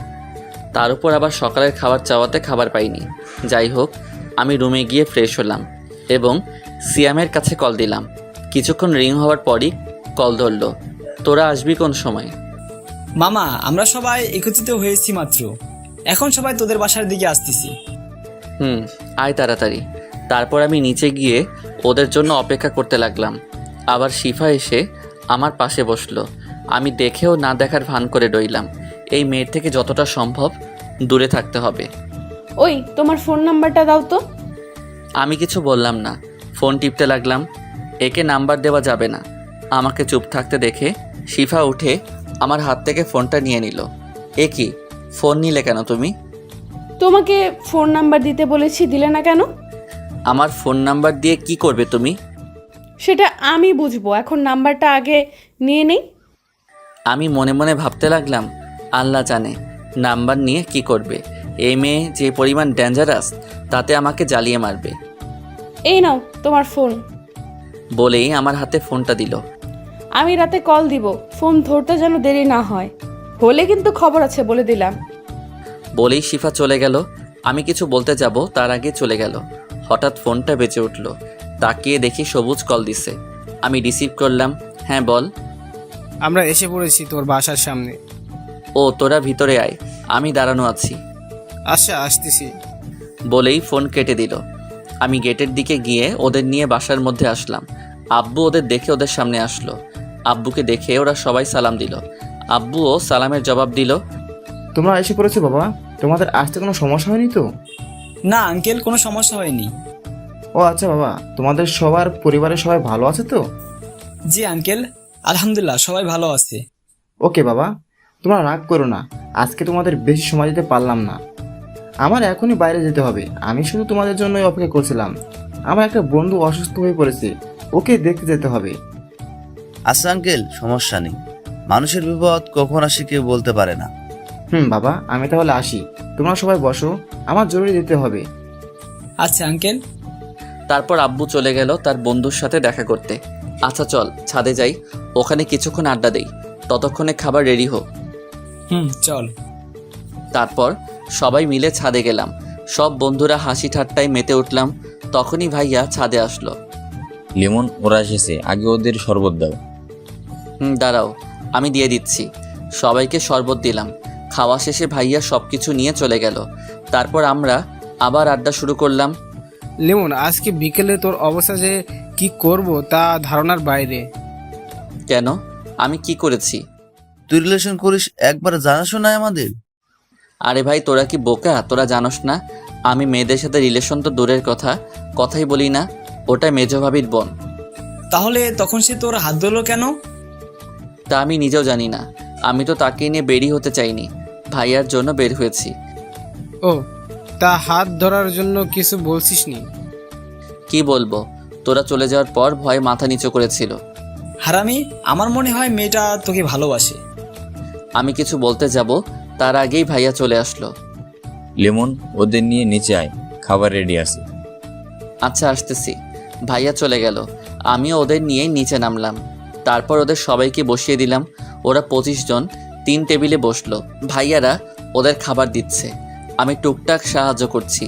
তার উপর আবার সকালের খাবার চাওয়াতে খাবার পাইনি। যাই হোক, আমি রুমে গিয়ে ফ্রেশ হলাম এবং সিয়ামের কাছে কল দিলাম। কিছুক্ষণ রিং হওয়ার পরই কল ধরলো। তোরা আসবি কোন সময়? মামা, আমরা সবাই একত্রিত হয়েছি মাত্র। এখন সবাই তোদের বাসার দিকে আসতেছি। আয় তাড়াতাড়ি। তারপর আমি নিচে গিয়ে ওদের জন্য অপেক্ষা করতে লাগলাম। আবার শিফা এসে আমার পাশে বসলো। আমি দেখেও না দেখার ভান করে রইলাম। এই মেয়ের থেকে যতটা সম্ভব দূরে থাকতে হবে। ওই, তোমার ফোন নাম্বারটা দাও তো। আমি কিছু বললাম না, ফোন টিপতে লাগলাম। একে নাম্বার দেওয়া যাবে না। আমাকে চুপ থাকতে দেখে শিফা উঠে আমার হাত থেকে ফোনটা নিয়ে নিল। এ কি, ফোন নিলে কেন তুমি? তোমাকে ফোন নাম্বার দিতে বলেছি, দিলে না কেন? আমার ফোন নাম্বার দিয়ে কি করবে তুমি? সেটা আমি বুঝবো, এখন নাম্বারটা আগে নিয়ে নেই। আমি মনে মনে ভাবতে লাগলাম, আল্লাহ জানে নাম্বার নিয়ে কি করবে। এই মেয়ে যে পরিমাণ ডেঞ্জারাস, তাতে আমাকে জ্বালিয়ে মারবে। এই নাও তোমার ফোন। বলেই আমার হাতে ফোনটা দিল। আমি রাতে কল দিব, ফোন ধরতে যেন দেরি না হয়, হলে কিন্তু খবর আছে বলে দিলাম। বলেই শিফা চলে গেল। আমি কিছু বলতে যাব তার আগে চলে গেল। হঠাৎ ফোনটা বেজে উঠল। তাকিয়ে দেখি সবুজ কল দিছে। আমি রিসিভ করলাম। হ্যাঁ বল। আমরা এসে পড়েছি তোর বাসার সামনে। ও, তোরা ভিতরে আয়, আমি দাঁড়ানো আছি। আচ্ছা, আসতেছি। বলেই ফোন কেটে দিল। আমি গেটের দিকে গিয়ে ওদের নিয়ে বাসার মধ্যে আসলাম। আব্বু ওদের দেখে ওদের সামনে আসলো। আব্বুকে দেখে ওরা সবাই সালাম দিল। আব্বুও সালামের জবাব দিল। তোমরা এসে পড়েছো বাবা, তোমাদের আসতে কোনো সমস্যা হয়নি তো? না আঙ্কেল, কোনো সমস্যা হয়নি। ও আচ্ছা বাবা, তোমাদের সবার পরিবারের সবাই ভালো আছে তো? জি আঙ্কেল, আলহামদুলিল্লাহ সবাই ভালো আছে। ওকে বাবা, তোমরা রাগ করো না, আজকে তোমাদের বেশি সময় দিতে পারলাম না। আমার এখনই বাইরে যেতে হবে। আমি শুধু তোমাদের জন্যই অপেক্ষা করছিলাম। আমার একটা বন্ধু অসুস্থ হয়ে পড়েছে, ওকে দেখতে যেতে হবে। আচ্ছা আঙ্কেল, সমস্যা নেই। মানুষের বিপদ কখন আসে কেউ বলতে পারে না। বাবা, আমি তাহলে আসি। তোমরা সবাই বসো, আমার জরুরি যেতে হবে। আচ্ছা আঙ্কেল। তারপর আব্বু চলে গেল তার বন্ধুর সাথে দেখা করতে। আচ্ছা চল ছাদে যাই, ওখানে কিছুক্ষণ আড্ডা দেই, ততক্ষণে খাবার রেডি হোক। চল। তারপর সবাই মিলে ছাদে গেলাম। সব বন্ধুরা হাসি ঠাট্টায় মেতে উঠলাম। তখনই ভাইয়া ছাদে আসলো। লিমন, ওরা এসেছে, আগে ওদের শরবত দাও। দাঁড়াও, আমি দিয়ে দিচ্ছি। সবাইকে শরবত দিলাম। খাওয়া শেষে ভাইয়া সব কিছু নিয়ে চলে গেল। তারপর আমরা আবার আড্ডা শুরু করলাম। লিমন, আজকে বিকেলে তোর অবস্থা যে কি করব তা ধারণার বাইরে। কেন? আমি কি করেছি? তুই রিলেশন করিস, একবার জানাশো না আমাদের? আরে ভাই, তোরা কি বোকা? তোরা জানোস না আমি মেয়েদের সাথে রিলেশন তো দূরের কথা, কথাই বলি না। ওটা মেজো ভাবির বোন। তাহলে তখন সে তোর হাত ধরলো কেন? তা আমি নিজেও জানি না। আমি তো তাকে নিয়ে বেরিয়ে হতে চাইনি, ভাইয়ার জন্য বের হয়েছি। ও, তা হাত ধরার জন্য কিছু বলছিস নি? কি বলবো, তোরা চলে যাওয়ার পর ভয়ে মাথা নিচু করেছিল। হারামি, আমার মনে হয় মেয়েটা তোকে ভালোবাসে। আমি কিছু বলতে যাব তার আগেই ভাইয়া চলে আসলো। লেমন, ওদের নিয়ে নিচে আয়, খাবার রেডি আছে। আচ্ছা আসতেছি। ভাইয়া চলে গেল, আমিও ওদের নিয়ে নিচে নামলাম। তারপর ওদের সবাইকে বসিয়ে দিলাম। ওরা 25 জন 3 টেবিলে বসলো। ভাইয়ারা ওদের খাবার দিচ্ছে, আমি টুকটাক সাহায্য করছি।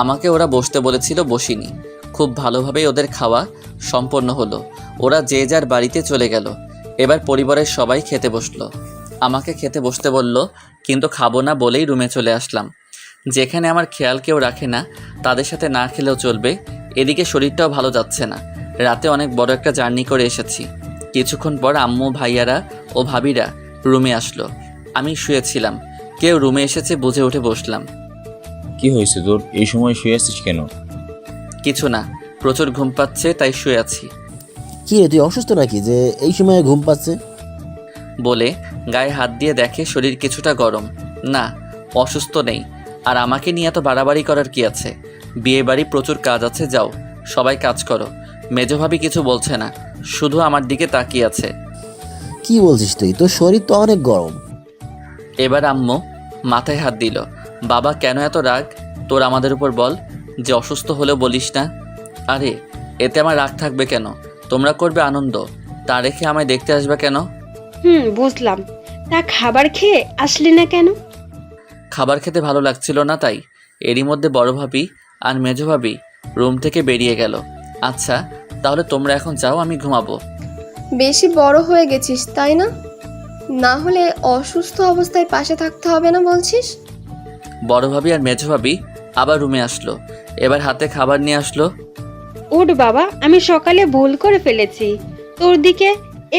আমাকে ওরা বসতে বলেছিল, বসিনি। খুব ভালোভাবেই ওদের খাওয়া সম্পন্ন হলো। ওরা যে যার বাড়িতে চলে গেল। এবার পরিবারের সবাই খেতে বসলো। আমাকে খেতে বসতে বলল, কিন্তু খাবো না বলেই রুমে চলে আসলাম। যেখানে আমার খেয়াল কেউ রাখে না, তাদের সাথে না খেলেও চলবে। এদিকে শরীরটাও ভালো যাচ্ছে না। রাতে অনেক বড় একটা জার্নি করে এসেছি। কিছুক্ষণ পর আম্মু, ভাইয়ারা ও ভাবিরা রুমে আসলো। আমি শুয়েছিলাম, কেউ রুমে এসেছে বুঝে উঠে বসলাম। কি হয়েছে তোর, এই সময় শুয়ে আছিস কেন? কিছু না, প্রচুর ঘুম পাচ্ছে তাই শুয়ে আছি কি রে, তুই অসুস্থ নাকি যে এই সময়ে ঘুম পাচ্ছে? বলে গায়ে হাত দিয়ে দেখে শরীর কিছুটা গরম। না, অসুস্থ নেই। আর আমাকে নিয়ে এত বাড়াবাড়ি করার কি আছে? বিয়ে বাড়ি প্রচুর কাজ আছে, যাও সবাই কাজ করো। মেজো ভাবি কিছু বলছে না, শুধু আমার দিকে তাকিয়ে আছে। কি বলছিস তুই? তোর শরীর তো অনেক গরম। এবার আম্মু মাথায় হাত দিল। বাবা, কেন এত রাগ তোর আমাদের উপর? বল যে অসুস্থ হলেও বলিস না। আরে এতে আমার রাগ থাকবে কেন? তোমরা করবে আনন্দ, তা রেখে আমায় দেখতে আসবে কেন? বুঝলাম। তা খাবার খেয়ে আসলি না কেন? খাবার খেতে ভালো লাগছিল না তাই। এরই মধ্যে বড় ভাবি আর মেজো ভাবি রুম থেকে বেরিয়ে গেল। আচ্ছা তাহলে তোমরা এখন যাও, আমি ঘুমাবো। বেশি বড় হয়ে গেছিস তাই না? না হলে অসুস্থ অবস্থায় পাশে থাকতে হবে না বলছিস? বড় ভাবি আর মেজো ভাবি আবার রুমে আসলো। এবার হাতে খাবার নিয়ে আসলো। ওঠ বাবা, আমি সকালে ভুল করে ফেলেছি, তোর দিকে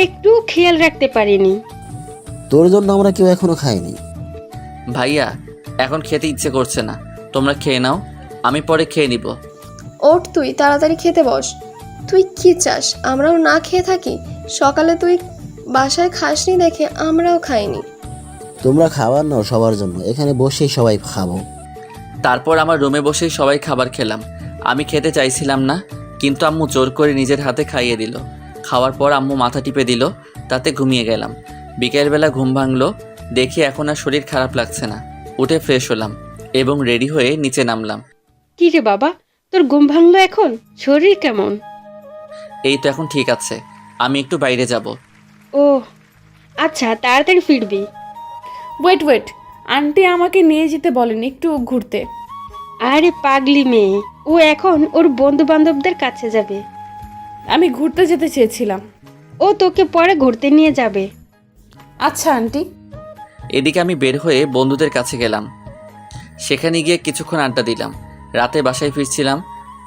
একটু খেয়াল রাখতে পারিনি। তোর জন্য আমরা কেউ এখনো খাইনি। ভাইয়া এখন খেতে ইচ্ছে করছে না, তোমরা খেয়ে নাও, আমি পরে খেয়ে নিব। ওঠ, তুই তাড়াতাড়ি খেতে বস। তুই কি চাস আমরাও না খেয়ে থাকি? সকালে তুই বাসায় খাসনি দেখে আমরাও খাইনি। তোমরা খাবার নাও সবার জন্য, এখানে বসেই সবাই খাবো। তারপর আমার রুমে বসেই সবাই খাবার খেলাম। আমি খেতে চাইছিলাম না, কিন্তু আম্মু জোর করে নিজের হাতে খাইয়ে দিল। খাওয়ার পর আম্মু মাথা টিপে দিল, তাতে ঘুমিয়ে গেলাম। বিকেলবেলা ঘুম ভাঙলো, দেখি এখন আর শরীর খারাপ লাগছে না। উঠে ফ্রেশ হলাম এবং রেডি হয়ে নিচে নামলাম। কি রে বাবা, তোর ঘুম ভাঙলো এখন? শরীর কেমন? এই তো এখন ঠিক আছে, আমি একটু বাইরে যাব। ও আচ্ছা, তাড়াতাড়ি ফিরবি। ওয়েট, আন্টি আমাকে নিয়ে যেতে বলেন একটু ঘুরতে। আরে পাগলি মেয়ে, ও এখন ওর বন্ধু বান্ধবদের কাছে যাবে। আমি ঘুরতে যেতে চেয়েছিলাম। ও তোকে পরে ঘুরতে নিয়ে যাবে। আচ্ছা আন্টি। এদিকে আমি বের হয়ে বন্ধুদের কাছে গেলাম। সেখানে গিয়ে কিছুক্ষণ আড্ডা দিলাম। রাতে বাসায় ফিরছিলাম,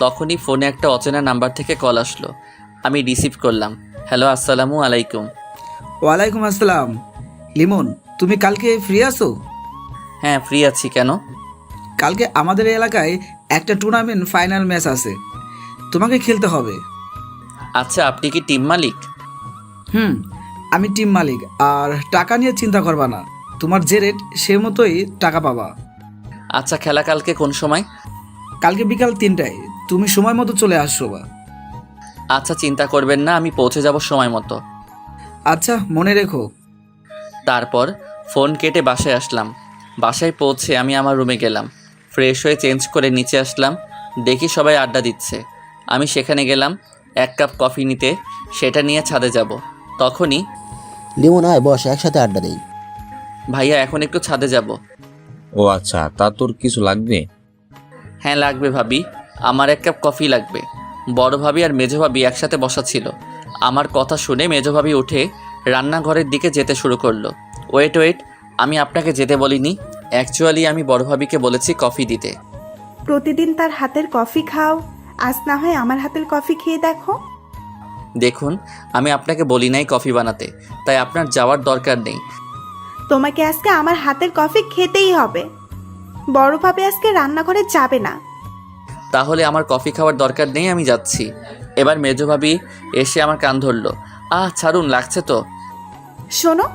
তখনই ফোনে একটা অচেনা নাম্বার থেকে কল আসলো। আমি রিসিভ করলাম। হ্যালো, আসসালামু আলাইকুম। ওয়ালাইকুম আসসালাম। লিমন, তুমি কালকে ফ্রি আছো? হ্যাঁ ফ্রি আছি, কেন? কালকে আমাদের এলাকায় একটা টুর্নামেন্ট ফাইনাল ম্যাচ আছে, তোমাকে খেলতে হবে। আচ্ছা, আপনি কি টিম মালিক? আমি টিম মালিক, আর টাকা নিয়ে চিন্তা করবা না, তোমার যে রেট সে মতোই টাকা পাবা। আচ্ছা, খেলা কালকে কোন সময়? কালকে বিকাল 3টায়, তুমি সময় মতো চলে আসছো বা। আচ্ছা, চিন্তা করবেন না, আমি পৌঁছে যাব সময় মতো। আচ্ছা, মনে রেখো। তারপর ফোন কেটে বাসায় আসলাম। বাসায় পৌঁছে আমি আমার রুমে গেলাম। ফ্রেশ হয়ে চেঞ্জ করে নিচে আসলাম, দেখি সবাই আড্ডা দিচ্ছে। আমি সেখানে গেলাম 1 কাপ কফি নিতে, সেটা নিয়ে ছাদে যাব। তখনই লিমন আয়, বস, একসাথে আড্ডা দেই। ভাইয়া এখন একটু ছাদে যাব। ও আচ্ছা, তা তোর কিছু লাগবে? হ্যাঁ লাগবে ভাবি, আমার 1 কাপ কফি লাগবে। বড় ভাবি আর মেজো ভাবি একসাথে বসা ছিল। আমার কথা শুনে মেজো ভাবি উঠে রান্নাঘরের দিকে যেতে শুরু করলো। ওয়েট, আমি আপনাকে যেতে বলিনি। অ্যাকচুয়ালি আমি বড় ভাবিকে বলেছি কফি দিতে। প্রতিদিন তার হাতের কফি খাও, আজ না হয় আমার হাতের কফি খেয়ে দেখো। দেখুন, আমি আপনাকে বলি নাই কফি বানাতে, তাই আপনার যাওয়ার দরকার নেই। তোমাকে আজকে আমার হাতের কফি খেতেই হবে। বড় ভাবে আজকে রান্নাঘরে যাবে না। তাহলে আমার কফি খাওয়ার দরকার নেই, আমি যাচ্ছি। এবার মেজো ভাবি এসে আমার কান ধরলো। ছাড়ুন, লাগছে তো। শোনো,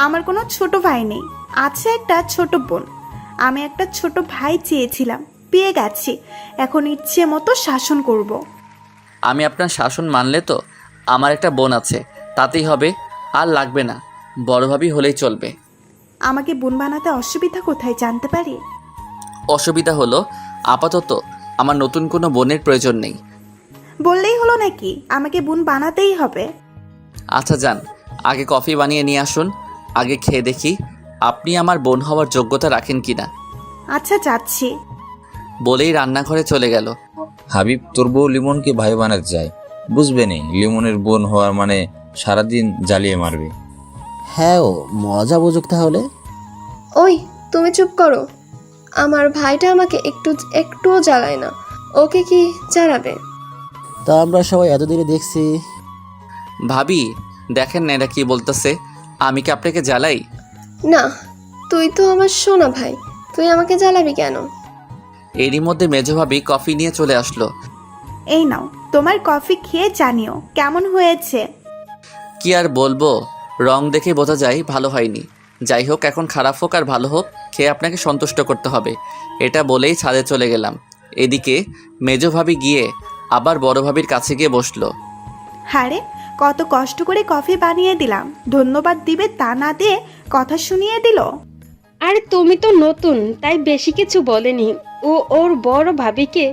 আমার কোনো ছোট ভাই নেই, আছে একটা ছোট বোন। আমি একটা ছোট ভাই চেয়েছিলাম, পেয়ে গেছি। এখন ইচ্ছে মতো শাসন করব। আমি আপনার শাসন মানলে তো আমার একটা বোন আছে, তাতেই হবে। আর লাগবে না, বড় ভাবি হলেই চলবে। আমাকে বোন বানাতে অসুবিধা কোথায় জানতে পারি? অসুবিধা হলো আপাতত আমার নতুন কোনো বোনের প্রয়োজন নেই। বললেই হলো নাকি আমাকে বোন বানাতেই হবে? আচ্ছা যান, আগে কফি বানিয়ে নিয়ে আসুন, আগে খেয়ে দেখি আপনি আমার বোন হওয়ার যোগ্যতা রাখেন কিনা। আচ্ছা যাচ্ছি। বলেই রান্নাঘরে চলে গেল। হাবিব, তোর বউ লিমনকে ভাই বানাতে চায়, বুঝবে নি লিমনের বোন হওয়ার মানে সারাদিন জ্বালিয়ে মারবে। হ্যাঁ, ও মজা বুঝুক তাহলে। ওই তুমি চুপ করো। আমার ভাইটা আমাকে একটুও জ্বালায় না, ওকে কি জ্বালাবে? তা আমরা সবাই এতদিনে দেখছি। ভাবি দেখেন না এরা কি বলতেছে, আমি কি আপনাকে জ্বালাই? না, তুই তো আমার সোনা ভাই, তুই আমাকে জ্বালাবি কেন? এরই মধ্যে মেজো ভাবি কফি নিয়ে চলে আসলো। এই নাও তোমার কফি, খেয়ে জানিও কেমন হয়েছে। কি আর বলবো, রং দেখে বোঝা যায় ভালো হয়নি। যাই হোক, এখন খারাপ হোক আর ভালো হোক, খেয়ে আপনাকে সন্তুষ্ট করতে হবে। এটা বলেই ছাদে চলে গেলাম। এদিকে মেজো ভাবি গিয়ে আবার বড় ভাবির কাছে গিয়ে বসলো। হারে, কত কষ্ট করে কফি বানিয়ে দিলাম, ধন্যবাদ দিবে তা না দিয়ে কথা শুনিয়ে দিল। আরে তুমি তো নতুন, তাই বেশি কিছু বলেনি। ও ওর বড় ভাবিকে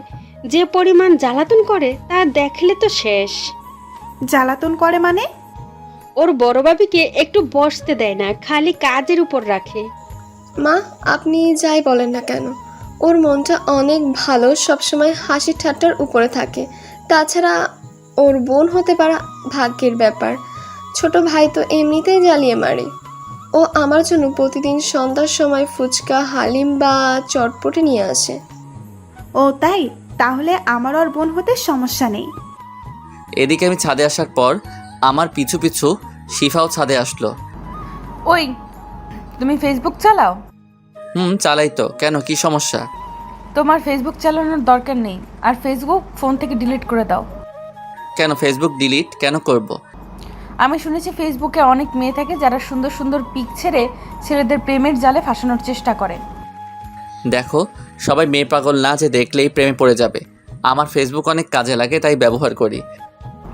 যে পরিমাণ জ্বালাতন করে তা দেখলে তো শেষ। জ্বালাতন করে মানে? ওর বড় ভাবিকে একটু বসতে দেয় না, খালি কাজের উপর রাখে। মা, আপনি যাই বলেন না কেন, ওর মনটা অনেক ভালো, সবসময় হাসি ঠাট্টার উপরে থাকে। তাছাড়া ওর বোন হতে পারা ভাগ্যের ব্যাপার। ছোট ভাই তো এমনিতেই জ্বালিয়ে মারে। ও আমার জন্য প্রতিদিন সন্ধ্যার সময় ফুচকা, হালিম বা চটপটি নিয়ে আসে। ও তাই, তাহলে আমার ওর বোন হতে সমস্যা নেই। এদিকে আমি ছাদে আসার পর আমার পিছু পিছু শিফাও ছাদে আসলো। ওই, তুমি ফেসবুক চালাও? চালাই তো, কেন কি সমস্যা? তোমার ফেসবুক চালানোর দরকার নেই, আর ফেসবুক ফোন থেকে ডিলিট করে দাও। কেন ফেসবুক ডিলিট কেন করব? আমি শুনেছি ফেসবুকে অনেক মেয়ে থাকে যারা সুন্দর সুন্দর পিক ছেড়ে ছেলেদের প্রেমের জালে ফাঁসানোর চেষ্টা করে। দেখো, সবাই মেয়ে পাগল না যে দেখলেই প্রেমে পড়ে যাবে। আমার ফেসবুক অনেক কাজে লাগে, তাই ব্যবহার করি।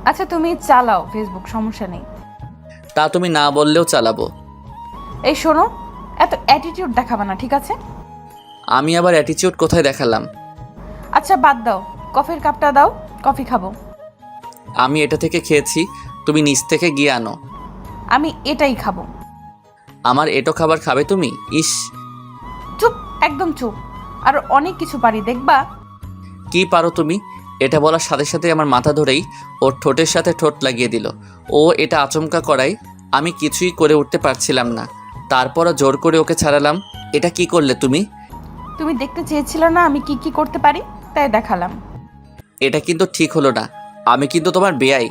আচ্ছা তুমি চালাও ফেসবুক, সমস্যা নেই। তা তুমি না বললেও চালাবো। এই শোনো, এত অ্যাটিটিউড দেখাবে না, ঠিক আছে? আমি আবার অ্যাটিটিউড কোথায় দেখালাম? আচ্ছা বাদ দাও, কফির কাপটা দাও, কফি খাবো। আমি এটা থেকে খেয়েছি, তুমি নিচ থেকে গিয়ে আনো। আমি এটাই খাবো। আমার এটো খাবার খাবে তুমি? ইস, চুপ, একদম চুপ। আর অনেক কিছু পারি, দেখবা। কি পারো তুমি? এটা বলার সাথে সাথে আমার মাথা ধরেই ওর ঠোঁটের সাথে ঠোঁট লাগিয়ে দিল। ও এটা আচমকা করায় আমি কিছুই করে উঠতে পারছিলাম না। তারপরও জোর করে ওকে ছাড়ালাম। এটা কি করলে তুমি? তুমি দেখতে চেয়েছিলে না আমি কি কি করতে পারি, তাই দেখালাম। এটা কিন্তু ঠিক হলো না, আমি কিন্তু তোমার বেয়াই।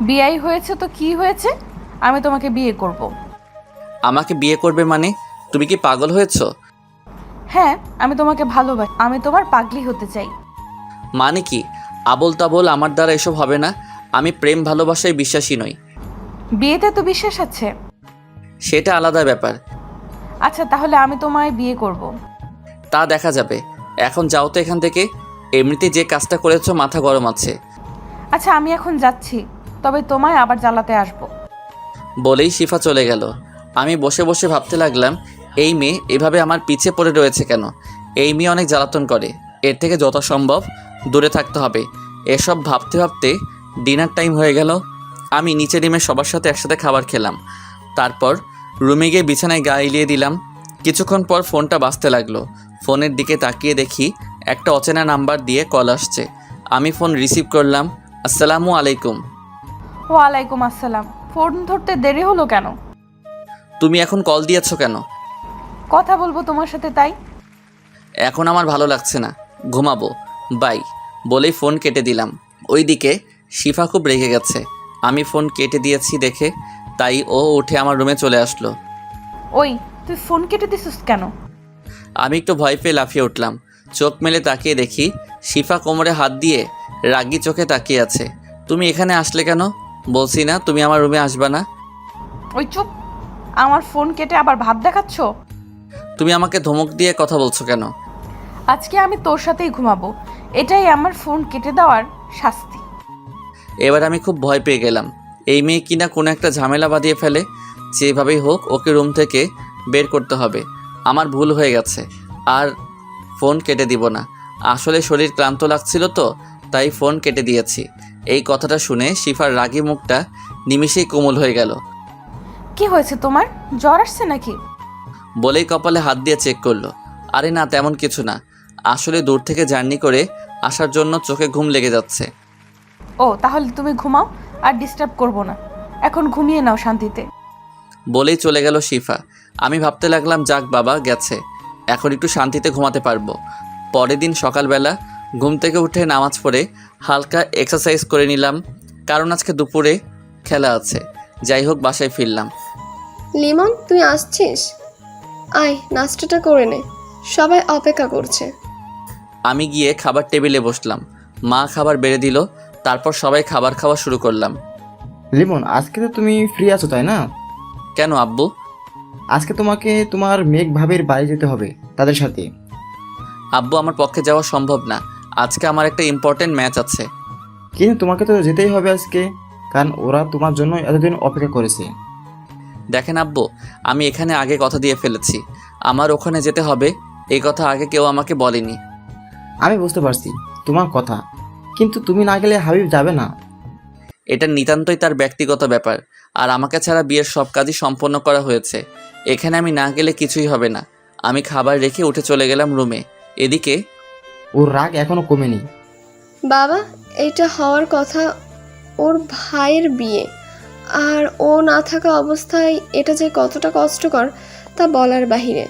বিয়ে হয়েছে তো কি হয়েছে, আমি তোমাকে বিয়ে করব। আমাকে বিয়ে করবে মানে? তুমি কি পাগল হয়েছো? হ্যাঁ, আমি তোমাকে ভালোবাসি, আমি তোমার পাগলি হতে চাই। মানে কি? আবোল তাবোল আমার দ্বারা এসব হবে না। আমি প্রেম ভালোবাসায় বিশ্বাসী নই। বিয়েতে তো বিশ্বাস আছে। সেটা আলাদা ব্যাপার। আচ্ছা তাহলে আমি তোমায় বিয়ে করব। তা দেখা যাবে। এখন যাও তো এখান থেকে। এমনিতে যে কাজটা করেছো মাথা গরম আছে। আচ্ছা আমি এখন যাচ্ছি, তবে তোমায় আবার জ্বালাতে আসবো। বলেই শিফা চলে গেল। আমি বসে বসে ভাবতে লাগলাম, এই মেয়ে এভাবে আমার পিছে পড়ে রয়েছে কেন? এই মেয়ে অনেক জ্বালাতন করে, এর থেকে যত সম্ভব দূরে থাকতে হবে। এসব ভাবতে ভাবতে ডিনার টাইম হয়ে গেল। আমি নিচে নেমে সবার সাথে একসাথে খাবার খেলাম। তারপর রুমে গিয়ে বিছানায় গা এলিয়ে দিলাম। কিছুক্ষণ পর ফোনটা বাজতে লাগলো। ফোনের দিকে তাকিয়ে দেখি একটা অচেনা নাম্বার দিয়ে কল আসছে। আমি ফোন রিসিভ করলাম। আসসালামু আলাইকুম। ওয়ালাইকুম আসসালাম। ফোন ধরতে দেরি হলো কেন? তুমি এখন কল দিয়েছো কেন? কথা বলবো তোমার সাথে, তাই। এখন আমার ভালো লাগছে না, ঘুমাবো, বাই বলেই ফোন কেটে দিলাম। ওইদিকে শিফা খুব রেগে গেছে। আমি ফোন কেটে দিয়েছি দেখে, তাই ও উঠে আমার রুমে চলে আসলো। ওই, তুই ফোন কেটে দিছিস কেন? আমি একটু ভয় পেয়ে লাফিয়ে উঠলাম। চোখ মেলে তাকিয়ে দেখি শিফা কোমরে হাত দিয়ে রাগি চোখে তাকিয়ে আছে। তুমি এখানে আসলে কেন? বলছি না তুমি আমার রুমে আসবা না? ওই চুপ, আমার ফোন কেটে আবার ভাব দেখাচ্ছ। তুমি আমাকে ধমক দিয়ে কথা বলছো কেন? আজকে আমি তোর সাথেই ঘুমাবো, এটাই আমার ফোন কেটে দেওয়ার শাস্তি। এবার আমি খুব ভয় পেয়ে গেলাম। এই মেয়ে কিনা কোনো একটা ঝামেলা বাঁধিয়ে ফেলে। যেভাবেই হোক ওকে রুম থেকে বের করতে হবে। আমার ভুল হয়ে গেছে। আর ফোন কেটে দিব না। আসলে শরীর ক্লান্ত লাগছিল তো, তাই ফোন কেটে দিয়েছি। এই কথাটা শুনে শিফার রাগী মুখটা নিমিষেই কোমল হয়ে গেল। কি হয়েছে তোমার, জ্বর আসছে নাকি? বলেই কপালে হাত দিয়ে চেক করলো। আরে না, তেমন কিছু না। আসলে দূর থেকে জার্নি করে আসার জন্য চোখে ঘুম লেগে যাচ্ছে। ও তাহলে তুমি ঘুমাও, আর ডিস্টার্ব করবো না, এখন ঘুমিয়ে নাও শান্তিতে। বলেই চলে গেল শিফা। আমি ভাবতে লাগলাম, যাক বাবা গেছে, এখন একটু শান্তিতে ঘুমাতে পারবো। পরের দিন সকালবেলা ঘুম থেকে উঠে নামাজ পড়ে হালকা এক্সারসাইজ করে নিলাম, কারণ আজকে দুপুরে খেলা আছে। যাই হোক, বাসায় ফিরলাম। লিমন, তুই আসছিস? আয়, নাস্তাটা করে নে, সবাই অপেক্ষা করছে। আমি গিয়ে খাবার টেবিলে বসলাম। মা খাবার বেড়ে দিল, তারপর সবাই খাবার খাওয়া শুরু করলাম। লিমন, আজকে তো তুমি ফ্রি আছো তাই না? কেন আব্বু? আজকে তোমাকে তোমার মেঘ ভাবির বাড়ি যেতে হবে তাদের সাথে। আব্বু, আমার পক্ষে যাওয়া সম্ভব না, আজকে আমার একটা ইম্পর্টেন্ট ম্যাচ আছে। কিন্তু তোমাকে তো যেতেই হবে আজকে, কারণ ওরা তোমার জন্য এতদিন অপেক্ষা করেছে। দেখেন আব্বু, আমি এখানে আগে কথা দিয়ে ফেলেছি, আমার ওখানে যেতে হবে, এই কথা আগে কেউ আমাকে বলেনি। আমি বুঝতে পারছি তোমার কথা, কিন্তু তুমি না গেলে হাবিব যাবে না। এটা নিতান্তই তার ব্যক্তিগত ব্যাপার, আর আমাকে ছাড়া বিয়ের সব কাজই সম্পন্ন করা হয়েছে। এখানে আমি না গেলে কিছুই হবে না। আমি খাবার রেখে উঠে চলে গেলাম রুমে। এদিকে ওর রাগ এখনো কমেনি। বাবা, এটা হওয়ার কথা, ওর ভাইয়ের বিয়ে, আর ও না থাকা অবস্থায় এটা যে কতটা কষ্টকর তা বলার বাহিরে।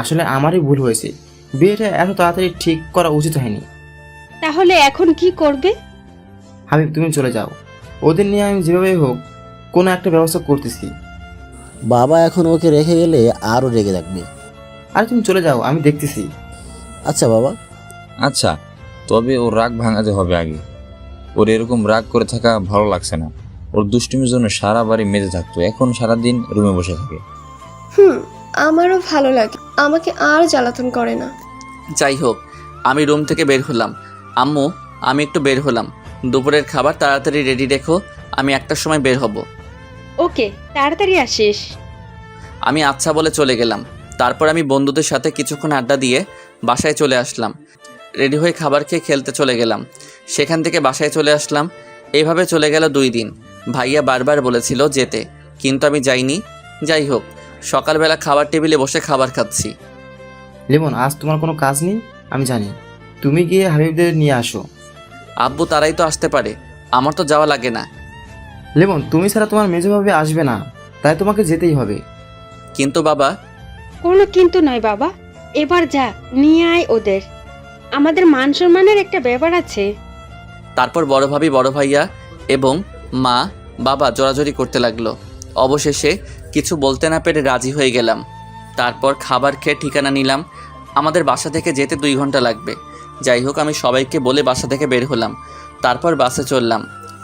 আসলে আমারই ভুল হয়েছে, বিয়েটা এত তাড়াতাড়ি ঠিক করা উচিত হয়নি। তাহলে এখন কি করবে? হাবিব, তুমি চলে যাও, ওদের নিয়ে আমি যেভাবে হোক কোনো একটা ব্যবস্থা করতেছি। বাবা এখন ওকে রেখে গেলে আরও রেগে থাকবে। আরে তুমি চলে যাও, আমি দেখতেছি। আচ্ছা বাবা। আচ্ছা, তবে ওর রাগ ভাঙাতে হবে আগে। ওর এরকম রাগ করে থাকা ভালো লাগছে না। ওর দুষ্টুমির জন্য সারা বাড়ি মেজে থাকতো, এখন সারাদিন রুমে বসে থাকে। আমারও ভালো লাগে, আমাকে আর জ্বালাতন করে না। যাই হোক, আমি রুম থেকে বের হলাম। আম্মু, আমি একটু বের হলাম, দুপুরের খাবার তাড়াতাড়ি রেডি রেখো, আমি 1টার সময় বের হব। ওকে, তাড়াতাড়ি আসিস। আমি আচ্ছা বলে চলে গেলাম। তারপর আমি বন্ধুদের সাথে কিছুক্ষণ আড্ডা দিয়ে বাসায় চলে আসলাম। রেডি হয়ে খাবার খেয়ে খেলতে চলে গেলাম, সেখান থেকে বাসায় চলে আসলাম। এইভাবে চলে গেল 2 দিন। ভাইয়া বারবার বলেছিল যেতে, কিন্তু আমি যাইনি। যাই হোক, সকালবেলা খাবার টেবিলে বসে খাবার খাচ্ছি। লিমন, আজ তোমার কোনো কাজ নেই আমি জানি, তুমি গিয়ে হাবিবদের নিয়ে আসো। আব্বু, তারাই তো আসতে পারে, আমার তো যাওয়া লাগে না। লিমন, তুমি ছাড়া তোমার মেজোভাবে আসবে না, তাই তোমাকে যেতেই হবে। কিন্তু বাবা। কোনো কিন্তু নয় বাবা, এবার যা, নিয়ে আয় ওদের, আমাদের মান সম্মানের একটা ব্যাপার আছে। তারপর বড় ভাবি, বড় ভাইয়া এবং মা বাবা জোরাজোরি করতে লাগলো। অবশেষে কিছু বলতে না পেরে রাজি হয়ে গেলাম। তারপর খাবার খেয়ে ঠিকানা নিলাম। আমাদের বাসা থেকে যেতে 2 ঘন্টা লাগবে। যাই হোক, আমি সবাইকে বলে বাসা থেকে বের হলাম। তারপর বাসে চললাম।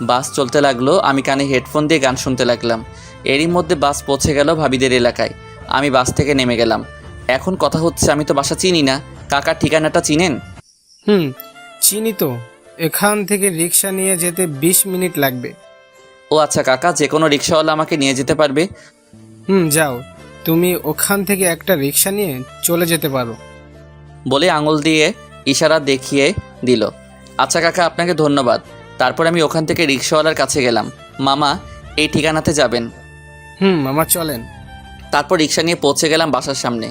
বাস চলতে লাগলো, আমি কানে হেডফোন দিয়ে গান শুনতে লাগলাম। এরই মধ্যে বাস পৌঁছে গেল ভাবিদের এলাকায়। আমি বাস থেকে নেমে গেলাম। এখন কথা হচ্ছে, আমি তো বাসা চিনি না, কাকার ঠিকানাটা চিনেন? চিনি তো, এখান থেকে রিক্সা নিয়ে যেতে 20 মিনিট লাগবে। ও আচ্ছা কাকা, যে কোনো রিক্সাওয়ালা আমাকে নিয়ে যেতে পারবে? যাও, তুমি ওখান থেকে একটা রিক্সা নিয়ে চলে যেতে পারো। বলে আঙুল দিয়ে ইশারা দেখিয়ে দিল। আচ্ছা কাকা, আপনাকে ধন্যবাদ। তারপর আমি ওখান থেকে রিক্সাওয়ালার কাছে গেলাম। মামা, এই ঠিকানাতে যাবেন? মামা চলেন। তারপর রিক্সা নিয়ে পৌঁছে গেলাম বাসার সামনে।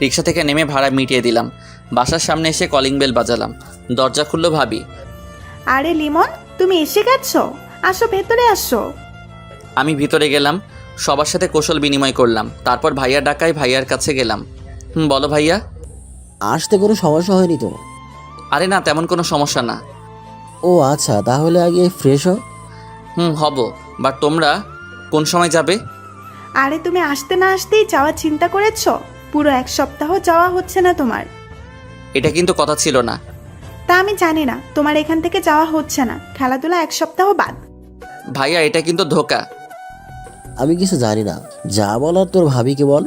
রিক্সা থেকে নেমে ভাড়া মিটিয়ে দিলাম। বাসার সামনে এসে কলিং বেল বাজালাম। দরজা খুললো ভাবি। আরে লিমন, তুমি এসে গেছো, আসো ভেতরে আসো। আমি ভিতরে গেলাম, সবার সাথে কৌশল বিনিময় করলাম। তারপর ভাইয়া ডাকায় ভাইয়ার কাছে গেলাম। বলো ভাইয়া। আসতে কোনো সমস্যা হয়নি তো? আরে না, তেমন কোনো সমস্যা না। ও আচ্ছা, তাহলে আগে ফ্রেশ হও। হব, বাট তোমরা কোন সময় যাবে? আরে তুমি আসতে না আসতেই যাওয়ার চিন্তা করেছো? পুরো 1 সপ্তাহ যাওয়া হচ্ছে না তোমার। এটা কিন্তু কথা ছিল না। তা আমি জানি না, তোমার এখান থেকে যাওয়া হচ্ছে না, খেলাধুলা 1 সপ্তাহ বাদ। ভাইয়া, এটা কিন্তু ধোঁকা। আমি কিছু জানি না, যা বলার তোর ভাবিকে বল।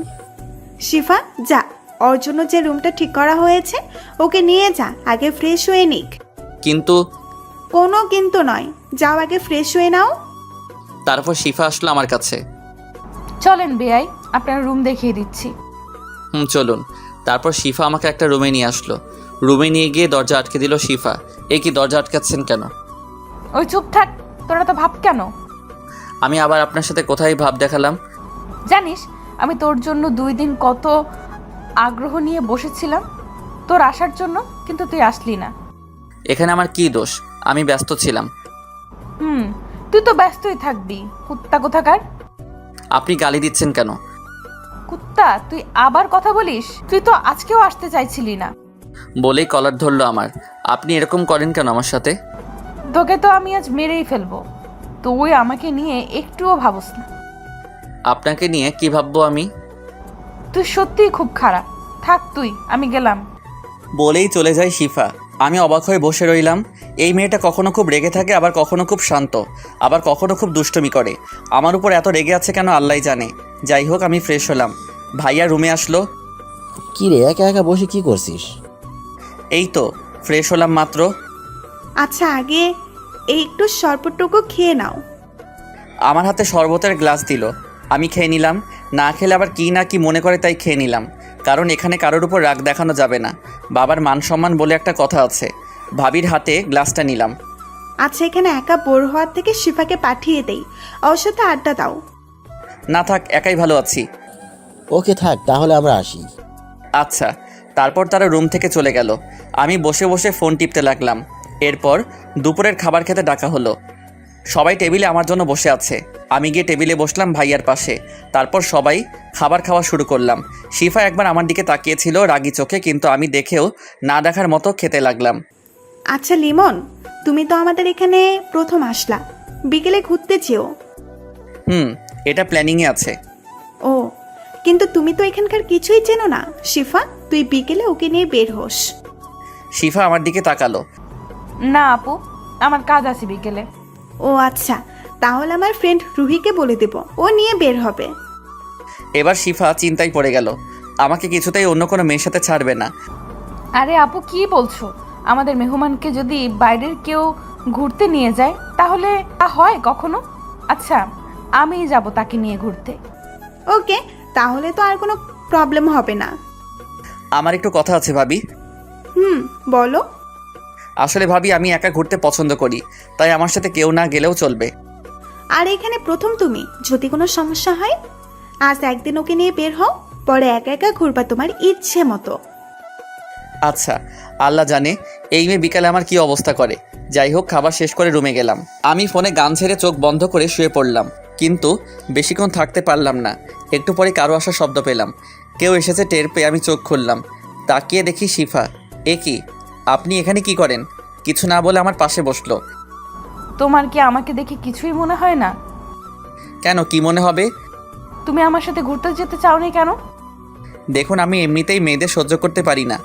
শিফা, যা, ওর জন্য যে রুমটা ঠিক করা হয়েছে ওকে নিয়ে যা, আগে ফ্রেশ হয়ে নিক। কিন্তু। কোনো কিন্তু নয়, যাও আগে ফ্রেশ হয়ে নাও। তারপর শিফা আসলো আমার কাছে। চলেন বেয়াই, আপনার রুম দেখিয়ে দিচ্ছি। চলুন। তারপর শিফা আমাকে একটা রুমে নিয়ে আসলো। রুমে নিয়ে গিয়ে দরজা আটকে দিল শিফা। এই কি, দরজা আটকাচ্ছেন কেন? ওই চুপ থাক, তোরা তো ভাব কেন? আমি আবার আপনার সাথে কোথায় ভাব দেখালাম? জানিস আমি তোর জন্য 2 দিন কত আগ্রহ নিয়ে বসেছিলাম তোর আসার জন্য, কিন্তু তুই আসলি না। এখানে আমার কি দোষ? আমি ব্যস্ত ছিলাম। তুই তো ব্যস্তই থাকবি, কুত্তা কোথাকার। আপনি গালি দিচ্ছেন কেন? কুত্তা, তুই আবার কথা বলিস? তুই তো আজকেও আসতে চাইছিলি না। বলেই কলার ধরলো আমার। আপনি এরকম করেন কেন আমার সাথে? তোকে তো আমি আজ মেরেই ফেলবো। তুই আমাকে নিয়ে একটুও ভাবস না। আপনাকে নিয়ে কি ভাববো আমি? তুই সত্যিই খুব খারাপ। থাক তুই, আমি গেলাম। বলেই চলে যায় শিফা। আমি অবাক হয়ে বসে রইলাম। এই মেয়েটা কখনো খুব রেগে থাকে, আবার কখনো খুব শান্ত, আবার কখনো খুব দুষ্টুমি করে। আমার উপর এত রেগে আছে কেন আল্লাহই জানে। যাই হোক, আমি ফ্রেশ হলাম। ভাইয়া রুমে আসলো। কি রে, একা একা বসে কি করছিস? এই তো ফ্রেশ হলাম মাত্র। আচ্ছা, আগে এই একটু শরবতটুকু খেয়ে নাও। আমার হাতে শরবতের গ্লাস দিল। আমি খেয়ে নিলাম। না খেলে আবার কি না কি মনে করে, তাই খেয়ে নিলাম। কারণ এখানে কারোর উপর রাগ দেখানো যাবে না। বাবার মান সম্মান বলে একটা কথা আছে। ভাবির হাতে গ্লাসটা নিলাম। আচ্ছা, এখানে একা বোর হওয়ার থেকে শিফাকে পাঠিয়ে দেই, ওর সাথে আড্ডা দাও। না থাক, একাই ভালো আছি। ওকে থাক, তাহলে আমরা আসি। আচ্ছা। তারপর তারা রুম থেকে চলে গেল। আমি বসে বসে ফোন টিপতে লাগলাম। এরপর দুপুরের খাবার খেতে ডাকা হলো। সবাই টেবিলে আমার জন্য বসে আছে। আমি গিয়ে টেবিলে বসলাম ভাইয়ার পাশে। তারপর সবাই খাবার খাওয়া শুরু করলাম। শিফা একবার আমার দিকে তাকিয়েছিল রাগী চোখে, কিন্তু আমি দেখেও না দেখার মতো খেতে লাগলাম। আচ্ছা লিমন, তুমি তো আমাদের এখানে প্রথম আসলা, বিকেলে ঘুরতে চেও। এটা প্ল্যানিংয়ে আছে। ও, কিন্তু তুমি তো এখানকার কিছুই চেনো না। শিফা, তুই বিকেলে ওকে নিয়ে বের হোস। শিফা আমার দিকে তাকালো। না আপু, আমার কাজ আছে বিকেলে। ও আচ্ছা, তাহলে আমার ফ্রেন্ড রুহিকে বলে দেব, ও নিয়ে বের হবে। এবার শিফা চিন্তায় পড়ে গেল। আমাকে কিছুতেই অন্য কোনো মেয়ের সাথে ছাড়বে না। আরে আপু, কি বলছো? আমাদের মেহমানকে যদি বাইরের কেউ ঘুরতে নিয়ে যায় তাহলে তা হয় কখনো? আচ্ছা, আমিই যাব তাকে নিয়ে ঘুরতে। ওকে, তাহলে তো আর কোনো প্রবলেম হবে না। আমার একটু কথা আছে ভাবি। বলো। আসলে ভাবি, আমি একা ঘুরতে পছন্দ করি, তাই আমার সাথে কেউ না গেলেও চলবে। আর এখানে প্রথম তুমি, যদি কোনো সমস্যা হয় আজ একদিন ওকে নিয়ে বের হও, পরে একা একা ঘুরবা তোমার ইচ্ছে মতো। আচ্ছা, আল্লাহ জানে এই মেয়ে বিকালে আমার কি অবস্থা করে। যাই হোক, খাবার শেষ করে রুমে গেলাম। আমি ফোনে গান ছেড়ে চোখ বন্ধ করে শুয়ে পড়লাম, কিন্তু বেশিক্ষণ থাকতে পারলাম না। একটু পরে কারো আসার শব্দ পেলাম। কেউ এসেছে টের পেয়ে আমি চোখ খুললাম। তাকিয়ে দেখি শিফা। এ কি, আপনি এখানে কি করেন? কিছু না বলে আমার পাশে বসলো। তোমার কি আমাকে দেখে কিছুই মনে হয় না? কেন, কি মনে হবে? তুমি আমার সাথে ঘুরতে যেতে চাওনি কেন? দেখুন, আমি এমনিতেই মেয়েদের সহ্য করতে পারি না।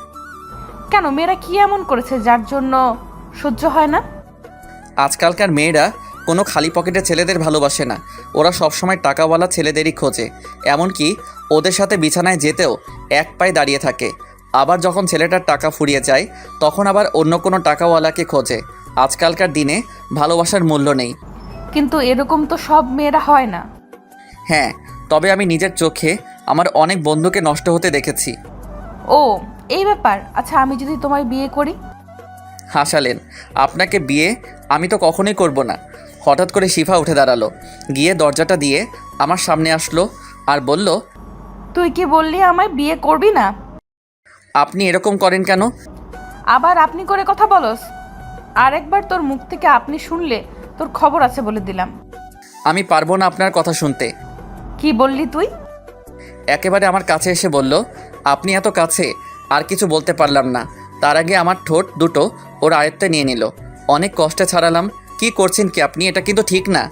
কেন, মেয়েরা কি এমন করেছে যার জন্য সহ্য হয় না? আজকালকার মেয়েরা কোনো খালি পকেটে ছেলেদের ভালোবাসে না। ওরা সবসময় টাকাওয়ালা ছেলেদেরই খোঁজে। এমনকি ওদের সাথে বিছানায় যেতেও এক পায়ে দাঁড়িয়ে থাকে। আবার যখন ছেলেটার টাকা ফুরিয়ে যায়, তখন আবার অন্য কোনো টাকাওয়ালাকে খোঁজে। আজকালকার দিনে ভালোবাসার মূল্য নেই। কিন্তু এরকম তো সব মেয়েরা হয় না। হ্যাঁ, তবে আমি নিজের চোখে আমার অনেক বন্ধুকে নষ্ট হতে দেখেছি। ও, এই ব্যাপার। আচ্ছা, আমি যদি তোমায় বিয়ে করি? হাসালেন। আপনাকে বিয়ে আমি তো কখনোই করব না। হঠাৎ করে শিফা উঠে দাঁড়ালো, গিয়ে দরজাটা দিয়ে আমার সামনে আসলো আর বলল, তুই কি বললি আমায় বিয়ে করবি না? আপনি এরকম করেন কেন? আবার আপনি করে কথা বলস? আরেকবার তোর মুখ থেকে আপনি শুনলে তোর খবর আছে বলে দিলাম। আমি পারবো না আপনার কথা শুনতে। কি বললি তুই? একেবারে আমার কাছে এসে বলল, আপনি এত কাছে, আর কিছু বলতে পারলাম না। তার আগে আমার ঠোঁট দুটো ওর আয়ত্তে নিয়ে নিল। অনেক কষ্টে ছাড়ালাম। কি করছেন কি আপনি? এটা কিন্তু ঠিক না।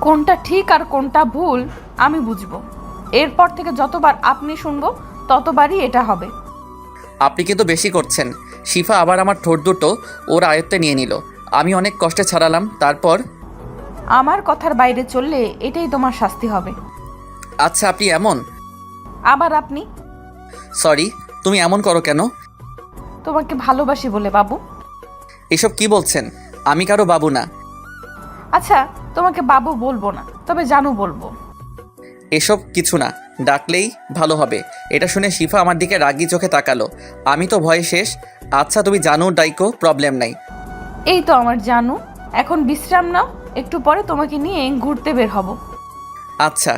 কোনটা ঠিক আর কোনটা ভুল আমি বুঝবো। এরপর থেকে যতবার আপনি শুনবো ততবারই এটা হবে। আপনি কিন্তু বেশি করছেন। শিফা আবার আমার ঠোঁট দুটো ওর আয়ত্তে নিয়ে নিল। আমি অনেক কষ্টে ছাড়ালাম। তারপর, আমার কথার বাইরে চললে এটাই তোমার শাস্তি হবে। আচ্ছা, আপনি এমন? আবার আপনি? সরি, তুমি এমন করো কেন? তোমাকে ভালোবাসি বলে বাবু। এসব কি বলছেন? আমি কারো বাবু না। আচ্ছা, তোমাকে বাবু বলবো না, তবে জানু বলবো। এসব কিছু না, ডাকলেই ভালো হবে। এটা শুনে শিফা আমার দিকে রাগি চোখে তাকালো। আমি তো ভয়ে শেষ। আচ্ছা তুমি জানো ডাইকো, প্রবলেম নাই। এই তো আমার জানু, এখন বিশ্রাম নাও, একটু পরে তোমাকে নিয়ে ঘুরতে বের হব। আচ্ছা।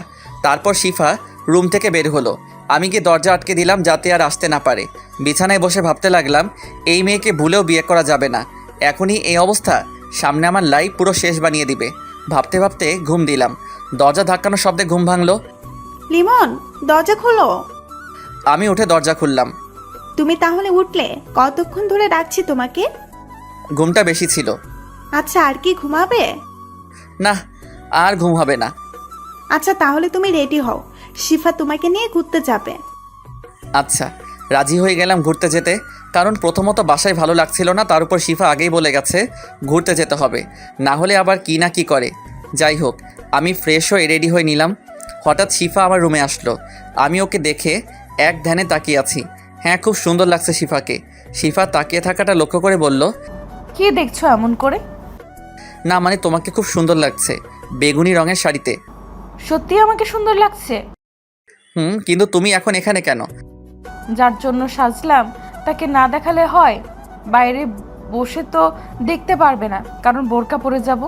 তারপর শিফা রুম থেকে বের হলো। আমি গিয়ে দরজা আটকে দিলাম যাতে আর আসতে না পারে। বিছানায় বসে ভাবতে লাগলাম, এই মেয়েকে ভুলেও বিয়ে করা যাবে না। এখনই এই অবস্থা, সামনে আমার লাইফ পুরো শেষ বানিয়ে দিবে। ভাবতে ভাবতে ঘুম দিলাম। দরজা ধাক্কানোর শব্দে ঘুম ভাঙলো। লিমন, দরজা খোলো। আমি উঠে দরজা খুললাম। তুমি তাহলে উঠলে? কতক্ষণ ধরে ডাকছি তোমাকে। ঘুমটা বেশি ছিল। আচ্ছা, আর কি ঘুমাবে? না, আর ঘুম হবে না। আচ্ছা তাহলে তুমি রেডি হও, শিফা তোমাকে নিয়ে ঘুরতে যাবে। আচ্ছা, রাজি হয়ে গেলাম ঘুরতে যেতে। কারণ প্রথমত বাসায় ভালো লাগছিল না, তার উপর শিফা আগেই বলে গেছে ঘুরতে যেতে হবে, না হলে আবার কি না কি করে। যাই হোক, আমি ফ্রেশ হয়ে রেডি হয়ে নিলাম। হঠাৎ শিফা আমার রুমে আসলো। আমি ওকে দেখে এক ধ্যানে তাকিয়ে আছি। হ্যাঁ, খুব সুন্দর লাগছে শিফাকে। শিফা তাকিয়ে থাকাটা লক্ষ্য করে বলল, কি দেখছো এমন করে? না মানে তোমাকে খুব সুন্দর লাগছে বেগুনি রঙের শাড়িতে। সত্যি আমাকে সুন্দর লাগছে? কিন্তু তুমি এখন এখানে কেন? যার জন্য সাজলাম তাকে না দেখালে হয়? বাইরে বসে তো দেখতে পারবে না, কারণ বোরকা পরে যাব।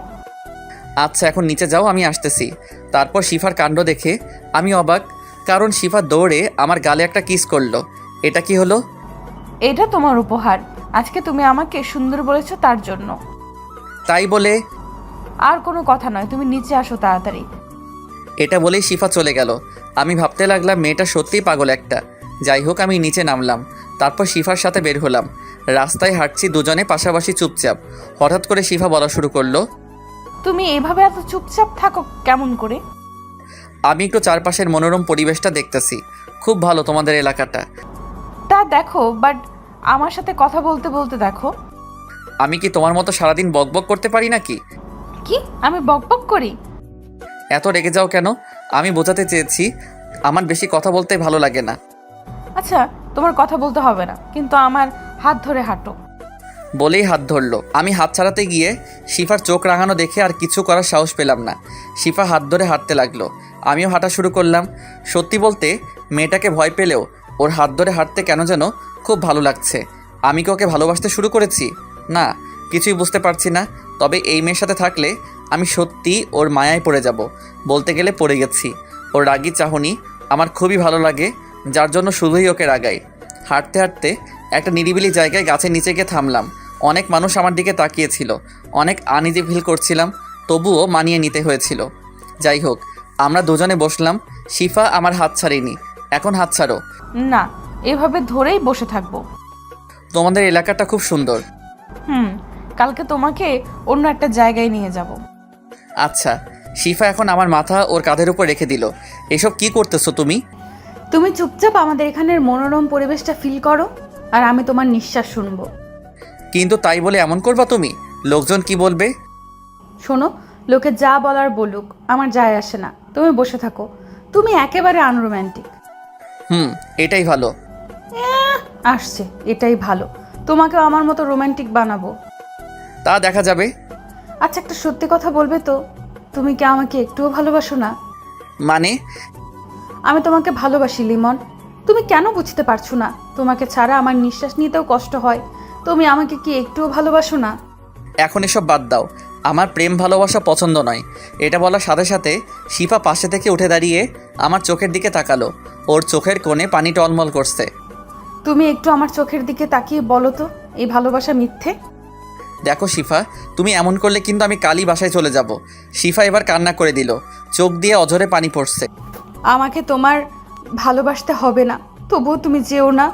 আচ্ছা, এখন নিচে যাও, আমি আসতেছি। তারপর শিফার কাণ্ড দেখে আমি অবাক, কারণ শিফা দৌড়ে আমার গালে একটা কিস করলো। এটা কি হলো? এটা তোমার উপহার, আজকে তুমি আমাকে সুন্দর বলেছো তার জন্য। তাই বলে? আর কোনো কথা নয়, তুমি নিচে আসো তাড়াতাড়ি। এটা বলেই শিফা চলে গেল। আমি ভাবতে লাগলাম মেয়েটা সত্যিই পাগল একটা। যাই হোক, আমি নিচে নামলাম। তারপর শিফার সাথে বের হলাম। রাস্তায় হাঁটছি দুজনে পাশাপাশি চুপচাপ। হঠাৎ করে শিফা বলা শুরু করলো, তুমি এভাবে এত চুপচাপ থাকো কেমন করে? আমি একটু চারপাশের মনোরম পরিবেশটা দেখতেছি। খুব ভালো তোমাদের এলাকাটা। তা দেখো, বাট আমার সাথে কথা বলতে বলতে দেখো। আমি কি তোমার মতো সারাদিন বকবক করতে পারি নাকি? কি আমি বকবক করি? এত রেগে যাও কেন? আমি বোঝাতে চেয়েছি আমার বেশি কথা বলতে ভালো লাগে না। আচ্ছা, তোমার কথা বলতে হবে না, কিন্তু আমার হাত ধরে হাঁটো। বলেই হাত ধরলো। আমি হাত ছাড়াতে গিয়ে শিফার চোখ রাঙানো দেখে আর কিছু করার সাহস পেলাম না। শিফা হাত ধরে হাঁটতে লাগলো, আমিও হাঁটা শুরু করলাম। সত্যি বলতে মেয়েটাকে ভয় পেলেও ওর হাত ধরে হাঁটতে কেন যেন খুব ভালো লাগছে। আমি কি ওকে ভালোবাসতে শুরু করেছি? না, কিছুই বুঝতে পারছি না। তবে এই মেয়ের সাথে থাকলে আমি সত্যি ওর মায়ায় পড়ে যাব। বলতে গেলে পড়ে গেছি। ওর রাগী চাহনি আমার খুবই ভালো লাগে, যার জন্য শুধুই ওকে রাগাই। হাঁটতে হাঁটতে একটা নিরিবিলি জায়গায় গাছের নিচে গিয়ে থামলাম। অনেক মানুষ আমার দিকে তাকিয়েছিল। অনেক আনইজি ফিল করছিলাম, তবুও মানিয়ে নিতে হয়েছিল। যাই হোক, আমরা দুজনে বসলাম। শিফা আমার হাত ছাড়েনি। এখন হাত ছাড়ো। না, এভাবে ধরেই বসে থাকবো। তোমাদের এলাকাটা খুব সুন্দর। কালকে তোমাকে অন্য একটা জায়গায় নিয়ে যাব। আচ্ছা। শিফা এখন আমার মাথা ওর কাঁধের উপর রেখে দিল। এসব কি করতেছো তুমি? তুমি চুপচাপ আমাদের এখানের মনোরম পরিবেশটা ফিল করো, আর আমি তোমার নিঃশ্বাস শুনবো। কিন্তু তাই বলে এমন করবা তুমি? লোকজন কি বলবে? শোনো, লোকে যা বলার বলুক, আমার যায় আসে না। তুমি বসে থাকো। তুমি একেবারে আনরোম্যান্টিক। এটাই ভালো। আসছে, এটাই ভালো। তোমাকেও আমার মতো রোমান্টিক বানাবো। তা দেখা যাবে। আচ্ছা, একটা সত্যি কথা বলবে তো, তুমি কি আমাকে একটুও ভালোবাসো না? মানে? আমি তোমাকে ভালোবাসি লিমন। তুমি কেন বুঝতে পারছো না? তোমাকে ছাড়া আমার নিঃশ্বাস নিতেও কষ্ট হয়। তুমি আমাকে কি একটুও ভালোবাসো না? এখন এসব বাদ দাও। আমার প্রেম ভালোবাসা পছন্দ নয়। এটা বলার সাথে সাথে শিফা পাশে থেকে উঠে দাঁড়িয়ে আমার চোখের দিকে তাকালো। ওর চোখের কোণে পানি টলমল করছে। তুমি একটু আমার চোখের দিকে তাকিয়ে বলো তো, এই ভালোবাসা মিথ্যে? দেখো শিফা, তুমি এমন করলে কিন্তু আমি কালই বাসায় চলে যাব। শিফা এবার কান্না করে দিল। চোখ দিয়ে অঝরে পানি পড়ছে। আমাকে তোমার ভালোবাসতে হবে না, তবুও তুমি যেও না।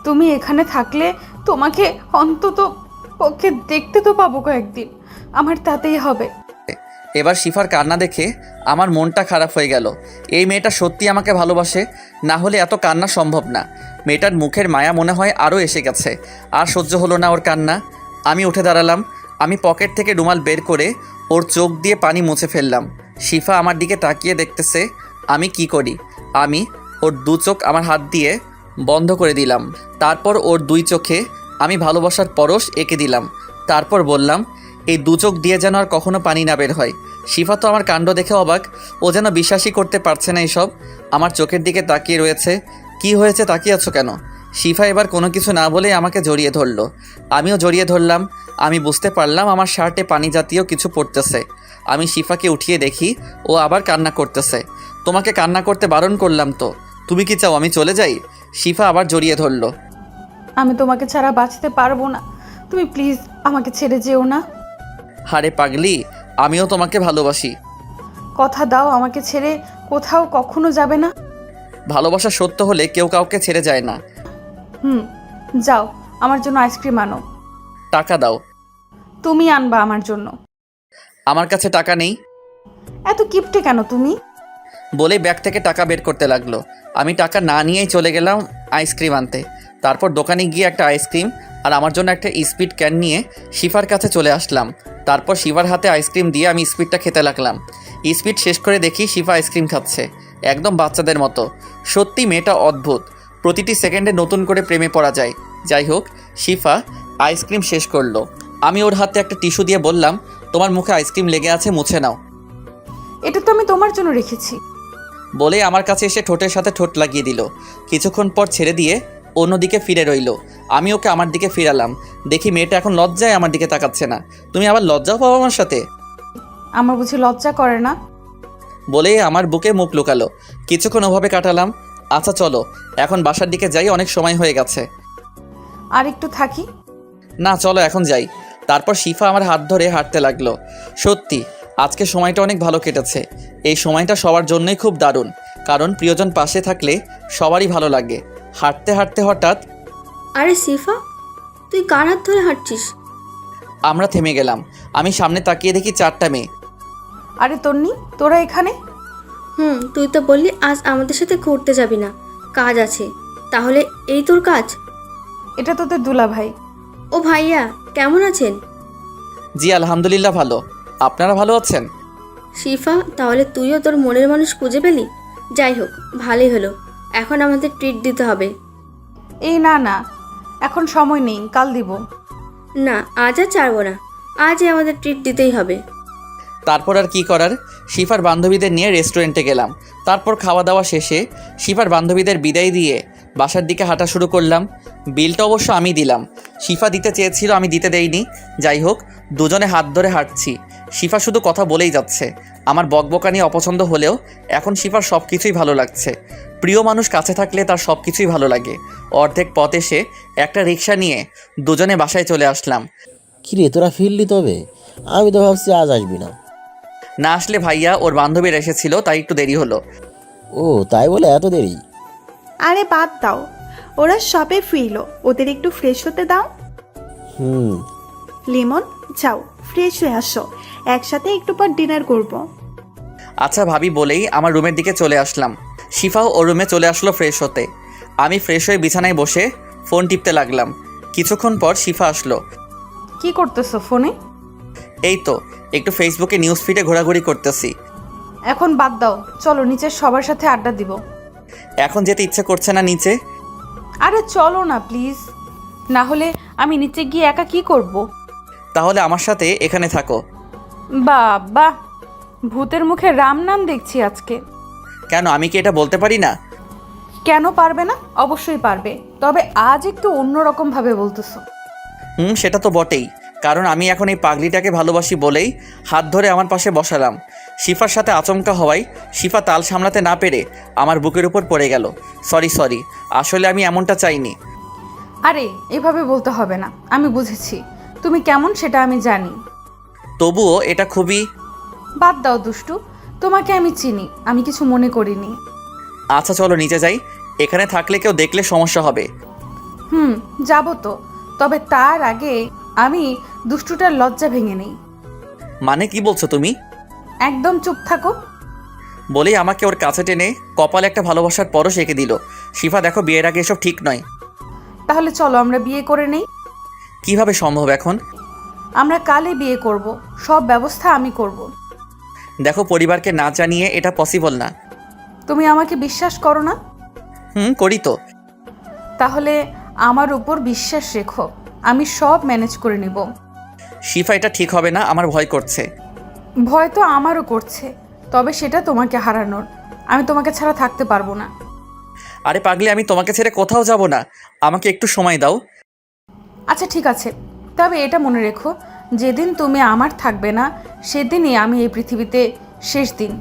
তুমি এখানে থাকলে তোমাকে অন্তত পক্ষে দেখতে তো পাবো কয়েকদিন, আমার তাতেই হবে। এবার শিফার কান্না দেখে আমার মনটা খারাপ হয়ে গেল। এই মেয়েটা সত্যি আমাকে ভালোবাসে, না হলে এত কান্না সম্ভব না। মেয়েটার মুখের মায়া মনে হয় আরও এসে গেছে। আর সহ্য হলো না ওর কান্না। আমি উঠে দাঁড়ালাম। আমি পকেট থেকে রুমাল বের করে ওর চোখ দিয়ে পানি মুছে ফেললাম। শিফা আমার দিকে তাকিয়ে দেখতেছে আমি কি করি। আমি ওর দু চোখ আমার হাত দিয়ে বন্ধ করে দিলাম। তারপর ওর দুই চোখে আমি ভালোবাসার পরশ এঁকে দিলাম। তারপর বললাম, এই দু চোখ দিয়ে যেন আর কখনো পানি না বের হয়। শিফা তো আমার কাণ্ড দেখে অবাক। ও যেন বিশ্বাসই করতে পারছে না এসব। আমার চোখের দিকে তাকিয়ে রয়েছে। কি হয়েছে, তাকিয়ে আছো কেন? শিফা এবার কোনো কিছু না বলেই আমাকে জড়িয়ে ধরলো। আমিও জড়িয়ে ধরলাম। আমি বুঝতে পারলাম আমার শার্টে পানি জাতীয় কিছু পড়তেছে। আমি শিফাকে উঠিয়ে দেখি ও আবার কান্না করতেছে। তোমাকে কান্না করতে বারণ করলাম তো, তুমি কি চাও আমি চলে যাই? শিফা আবার জড়িয়ে ধরলো। আমি তোমাকে ছাড়া বাঁচতে পারবো না, তুমি প্লিজ আমাকে ছেড়ে যেও না। হারে পাগলি, আমিও তোমাকে ভালোবাসি। কথা দাও আমাকে ছেড়ে কোথাও কখনো যাবে না। ভালোবাসা সত্য হলে কেউ কাউকে ছেড়ে যায় না। যাও, আমার জন্য আইসক্রিম আনো। টাকা দাও। তুমি আনবা আমার জন্য। আমার কাছে টাকা নেই। এত কিপটে কেন তুমি? বলে ব্যাগ থেকে টাকা বের করতে লাগলো। আমি টাকা না নিয়েই চলে গেলাম আইসক্রিম আনতে। তারপর দোকানে গিয়ে একটা আইসক্রিম আর আমার জন্য একটা স্পিড ক্যান নিয়ে শিফার কাছে চলে আসলাম। তারপর শিফার হাতে আইসক্রিম দিয়ে আমি স্পিডটা খেতে লাগলাম। স্পিড শেষ করে দেখি শিফা আইসক্রিম খাচ্ছে, একদম বাচ্চাদের মতো। সত্যি মেয়েটা অদ্ভুত, প্রতিটি সেকেন্ডে নতুন করে প্রেমে পড়া যায়। যাই হোক, শিফা আইসক্রিম শেষ করলো। আমি ওর হাতে একটা টিস্যু দিয়ে বললাম, তোমার মুখে আইসক্রিম লেগে আছে, মুছে নাও। এটা তো আমি তোমার জন্য রেখেছি। বলে আমার কাছে এসে ঠোঁটের সাথে ঠোঁট লাগিয়ে দিল। কিছুক্ষণ পর ছেড়ে দিয়ে অন্যদিকে ফিরে রইল। আমি ওকে আমার দিকে ফিরালাম। দেখি মেয়েটা এখন লজ্জায় আমার দিকে তাকাচ্ছে না। তুমি আবার লজ্জাও পাবো আমার সাথে? আমার বুঝি লজ্জা করে না? বলে আমার বুকে মুখ লুকালো। কিছুক্ষণ ওভাবে কাটালাম। আচ্ছা চলো এখন বাসার দিকে যাই, অনেক সময় হয়ে গেছে। আর একটু থাকি? না চলো এখন যাই। তারপর শিফা আমার হাত ধরে হাঁটতে লাগলো। সত্যি আজকে সময়টা অনেক ভালো কেটেছে। এই সময়টা সবার জন্যই খুব দারুণ, কারণ প্রিয়জন পাশে থাকলে সবারই ভালো লাগে। হাঁটতে হাঁটতে হঠাৎ, আরে সিফা, তুই কার হাত ধরে হাঁটছিস? আমরা থেমে গেলাম। আমি সামনে তাকিয়ে দেখি 4টা মেয়ে। আরে তন্নি, তোরা এখানে? তুই তো বললি আজ আমাদের সাথে ঘুরতে যাবি না, কাজ আছে। তাহলে এই তোর কাজ? এটা তোদের দুলা ভাই। ও ভাইয়া, কেমন আছেন? জি আলহামদুলিল্লাহ ভালো। আপনারা ভালো আছেন? শিফা, তাহলে তুইও তোর মনের মানুষ খুঁজে পেলি। যাই হোক, ভালোই হলো। এখন আমাদের ট্রিট দিতে হবে। এই না না, এখন সময় নেই, কাল দিব। না, আজ আর ছাড়বো না, আজই আমাদের ট্রিট দিতেই হবে। তারপর আর কি করার, শিফার বান্ধবীদের নিয়ে রেস্টুরেন্টে গেলাম। তারপর খাওয়া দাওয়া শেষে শিফার বান্ধবীদের বিদায় দিয়ে বাসার দিকে হাঁটা শুরু করলাম। বিলটা অবশ্য আমি দিলাম, শিফা দিতে চেয়েছিল, আমি দিতে দেইনি। যাই হোক, দুজনে হাত ধরে হাঁটছি। শিফা শুধু কথা বলেই যাচ্ছে। আমার বকবকানি অপছন্দ হলেও এখন শিফার সব কিছুই ভালো লাগছে। প্রিয় মানুষ কাছে থাকলে তার সব কিছুই ভালো লাগে। অর্ধেক পথ এসে একটা রিক্সা নিয়ে দুজনে বাসায় চলে আসলাম। কিরে তোরা ফিরলি তবে? আমি তো ভাবছি আজ আসবি না। না আসলে ভাইয়া ওর বান্ধবীরা এসেছিল, তাই একটু দেরি হলো। ও তাই বলে এত দেরি? আরে বাদ দাও, ওরা সবে ফিরলো, ওদের একটু ফ্রেশ হতে দাও। লিমন, যাও ফ্রেশ হয়ে আসো, একসাথে একটু পর ডিনার করব। আচ্ছা ভাবি বলেই আমার রুমের দিকে চলে আসলাম। শিফাও ওর রুমে চলে আসলো ফ্রেশ হতে। আমি ফ্রেশ হয়ে বিছানায় বসে ফোন টিপতে লাগলাম। কিছুক্ষণ পর শিফা আসলো। কি করতেছো ফোনে? এই তো একটু ফেসবুকে নিউজ ফিডে ঘোরাঘুরি করতেছি। এখন বাদ দাও, চলো নিচে সবার সাথে আড্ডা দিব। এখন যেতে ইচ্ছে করছে না নিচে। আরে চলো না প্লিজ, না হলে আমি নিচে গিয়ে একা কি করব? তাহলে আমার সাথে এখানে থাকো। বাবা, ভূতের মুখে রাম নাম দেখছি আজকে। কেন, আমি কি এটা বলতে পারি না? কেন পারবে না? অবশ্যই পারবে, তবে আজ একটু অন্যরকম ভাবে বলতেছো। সেটা তো বটেই, কারণ আমি এখন এই পাগলিটাকে ভালোবাসি বলেই হাত ধরে আমার পাশে বসালাম। শিফার সাথে আচমকা হওয়ায় শিফা তাল সামলাতে না পেরে আমার বুকের উপর পড়ে গেল। সরি, আসলে আমি এমনটা চাইনি। আরে এভাবে বলতে হবে না, আমি বুঝেছি তুমি কেমন সেটা আমি জানি। তবুও এটা খুবই... বাদ দাও দুষ্টু, তোমাকে আমি চিনি, আমি কিছু মনে করিনি। আচ্ছা চলো নিচে যাই, এখানে থাকলে কেউ দেখলে সমস্যা হবে। যাবো তো, তবে তার আগে আমি দুষ্টুটার লজ্জা ভেঙে নেই। মানে কি বলছো তুমি? একদম চুপ থাকো। বলেই আমাকে ওর কাছে টেনে কপালে একটা ভালোবাসার পরশ এঁকে দিল। শিফা দেখো, বিয়ের আগে এসব ঠিক নয়। তাহলে চলো আমরা বিয়ে করে নেই। কিভাবে সম্ভব এখন? আমরা কালই বিয়ে করব, সব ব্যবস্থা আমি করব। দেখো, পরিবারকে না জানিয়ে এটা পসিবল না। তুমি আমাকে বিশ্বাস করো না? করি তো। তাহলে আমার উপর বিশ্বাস রেখো, আমি সব ম্যানেজ করে নিব। শিফা, এটা ঠিক হবে না, আমার ভয় করছে। ভয় তো আমারও করছে, তবে সেটা তোমাকে হারানোর। আমি তোমাকে ছাড়া থাকতে পারবো না। আরে পাগলি, আমি তোমাকে ছেড়ে কোথাও যাব না, আমাকে একটু সময় দাও। আচ্ছা ঠিক আছে, তবে এটা মনে রেখো, যেদিন তুমি আমার থাকবে না সেদিনই আমি এই পৃথিবীতে শেষ দিন।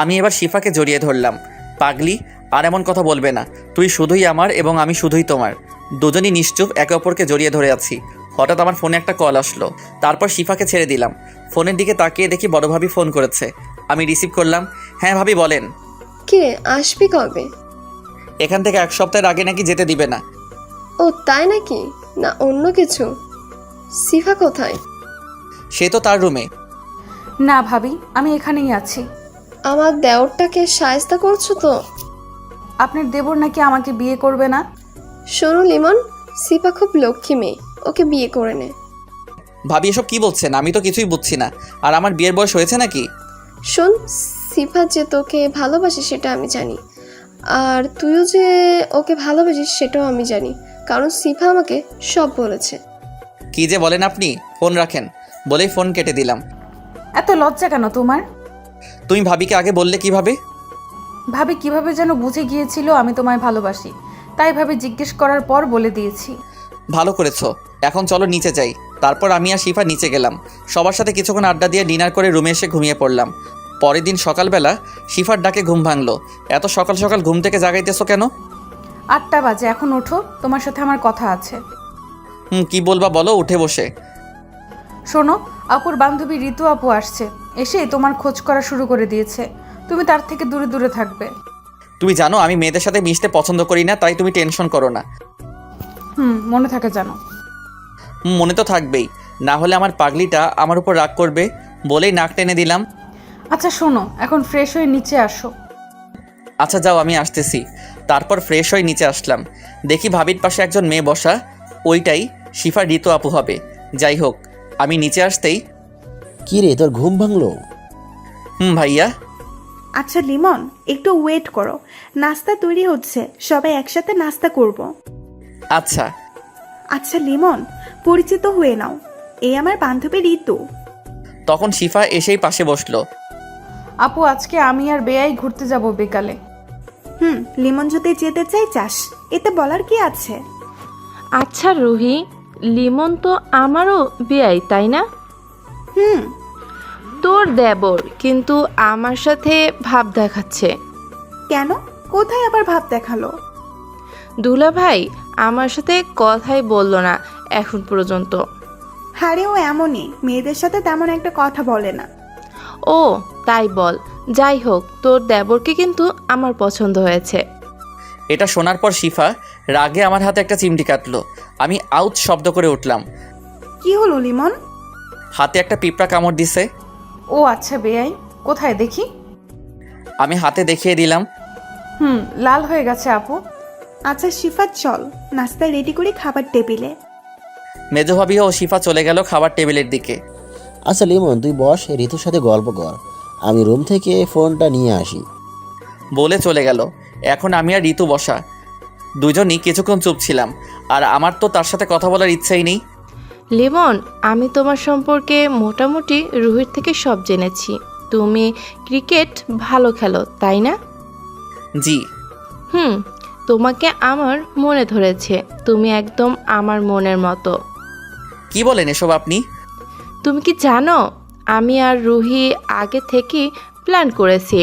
আমি এবার শিফাকে জড়িয়ে ধরলাম। পাগলি, আর এমন কথা বলবে না, তুই শুধুই আমার এবং আমি শুধুই তোমার। দুজনই নিশ্চুপ একে অপরকে জড়িয়ে ধরে আছি। হঠাৎ আমার ফোনে একটা কল আসলো, তারপর শিফাকে ছেড়ে দিলাম। ফোনের দিকে তাকিয়ে দেখি বড় ভাবি ফোন করেছে। আমি রিসিভ করলাম। হ্যাঁ ভাবি বলেন। কিরে, আসবি কবে? এখান থেকে 1 সপ্তাহের আগে নাকি যেতে দিবে না। ও তাই নাকি? না অন্য কিছু? সিফা কোথায়? সে তো তার রুমে। না ভাবি, আমি এখানেই আছি। আমার দেওরটাকে শায়েস্তা করছো তো? আপনার দেবর নাকি আমাকে বিয়ে করবে না। শোনো লিমন, সিফা খুব লক্ষ্মী মেয়ে, ওকে বিয়ে করে নে। ভাবি এসব কি বলছেন? আমি তো কিছুই বুঝছি না। আর আমার বিয়ের বয়স হয়েছে নাকি? শোন, সিফা যে তোকে ভালোবাসে সেটা আমি জানি, আর তুইও যে ওকে ভালোবাসিস সেটাও আমি জানি, কারণ সিফা আমাকে সব বলেছে। কি যে বলেন আপনি? ফোন রাখেন বলেই ফোন কেটে দিলাম। এত লজ্জা কেন তোমার? তুমি ভাবিকে আগে বললে কিভাবে? ভাবি কিভাবে যেন বুঝে গিয়েছিল আমি তোমায় ভালোবাসি, তাই ভাবি জিজ্ঞেস করার পর বলে দিয়েছি। ভালো করেছো। এখন চলো নিচে যাই। তারপর আমি আর শিফা নিচে গেলাম। সবার সাথে কিছুক্ষণ আড্ডা দিয়ে ডিনার করে রুমে এসে ঘুমিয়ে পড়লাম। পরের দিন সকালবেলা শিফার ডাকে ঘুম ভাঙলো। এত সকাল সকাল ঘুম থেকে জাগাইতেছো কেন? 8টা বাজে, এখন ওঠো, তোমার সাথে আমার কথা আছে। কি বলবা বলো, উঠে বসে। শোনো, আপুর বান্ধবী ঋতু আপু আসছে, এসে তোমার খোঁজ করা শুরু করে দিয়েছে। তুমি তার থেকে দূরে দূরে থাকবে। তুমি জানো আমি মেয়েদের সাথে মিশতে পছন্দ করি না, তাই তুমি টেনশন করো না। মনে থাকে জানো। মনে তো থাকবেই, না হলে আমার পাগলিটা আমার উপর রাগ করবে বলেই নাক টেনে দিলাম। আচ্ছা শোনো, এখন ফ্রেশ হয়ে নিচে আসো। আচ্ছা যাও, আমি আসতেছি। তারপর ফ্রেশ হয়ে নিচে আসলাম। দেখি ভাবির পাশে একজন মেয়ে বসা, ওইটাই শিফা ঋতু আপু হবে। যাই হোক, আমি নিচে আসতেই, কি রে, তোর ঘুম ভাঙলো? ভাইয়া। আচ্ছা লিমন, একটু ওয়েট করো, নাস্তা তৈরি হচ্ছে, সবাই একসাথে নাস্তা করব। আচ্ছা। আচ্ছা লিমন, পরিচিত হয়ে নাও, এই আমার বান্ধবী ঋতু। তখন শিফা এসেই পাশে বসলো। আপু, আজকে আমি আর বেয়াই ঘুরতে যাব বিকালে। লিমন যদি যেতে চাই চাস, এতে বলার কি আছে? আচ্ছা রুহি, লিমন তো আমারও বিয়াই, তাই না? তোর দেবর কিন্তু আমার সাথে ভাব দেখাচ্ছে কেন? কোথায় আবার ভাব দেখালো? দুলা ভাই আমার সাথে কথাই বললো না এখন পর্যন্ত। হারে ও এমনই, মেয়েদের সাথে তেমন একটা কথা বলে না। ও তাই বল। যাই হোক, তোর দেবরকে কিন্তু আমার পছন্দ হয়েছে। এটা শোনার পর শিফা রাগে আমার হাতে একটা চিমটি কাটলো। আমি আউট শব্দ করে উঠলাম। কি হলো লিমন? হাতে একটা পিঁপড়া কামড় দিছে। ও আচ্ছা বেয়াই, কোথায় দেখি? আমি হাতে দেখিয়ে দিলাম। লাল হয়ে গেছে আপু। আচ্ছা শিফা, চল নাস্তা রেডি করি খাবার টেবিলে। মেজো ভাবি ও শিফা চলে গেল খাবার টেবিলের দিকে। আচ্ছা লিমন, তুই বস, ঋতুর সাথে গল্প কর, আমি রুম থেকে ফোনটা নিয়ে আসি বলে চলে গেল। এখন আমি আর ঋতু বসা, দুজনই কিছুক্ষণ চুপ ছিলাম। আর আমার তো তার সাথে কথা বলার ইচ্ছাই নেই। লিমন, আমি তোমার সম্পর্কে মোটামুটি রুহির থেকে সব জেনেছি। তুমি ক্রিকেট ভালো খেলো, তাই না? জি। তোমাকে আমার মনে ধরেছে, তুমি একদম আমার মনের মতো। কি বলেন এসব আপনি? তুমি কি জানো, আমি আর রুহি আগে থেকেই প্ল্যান করেছি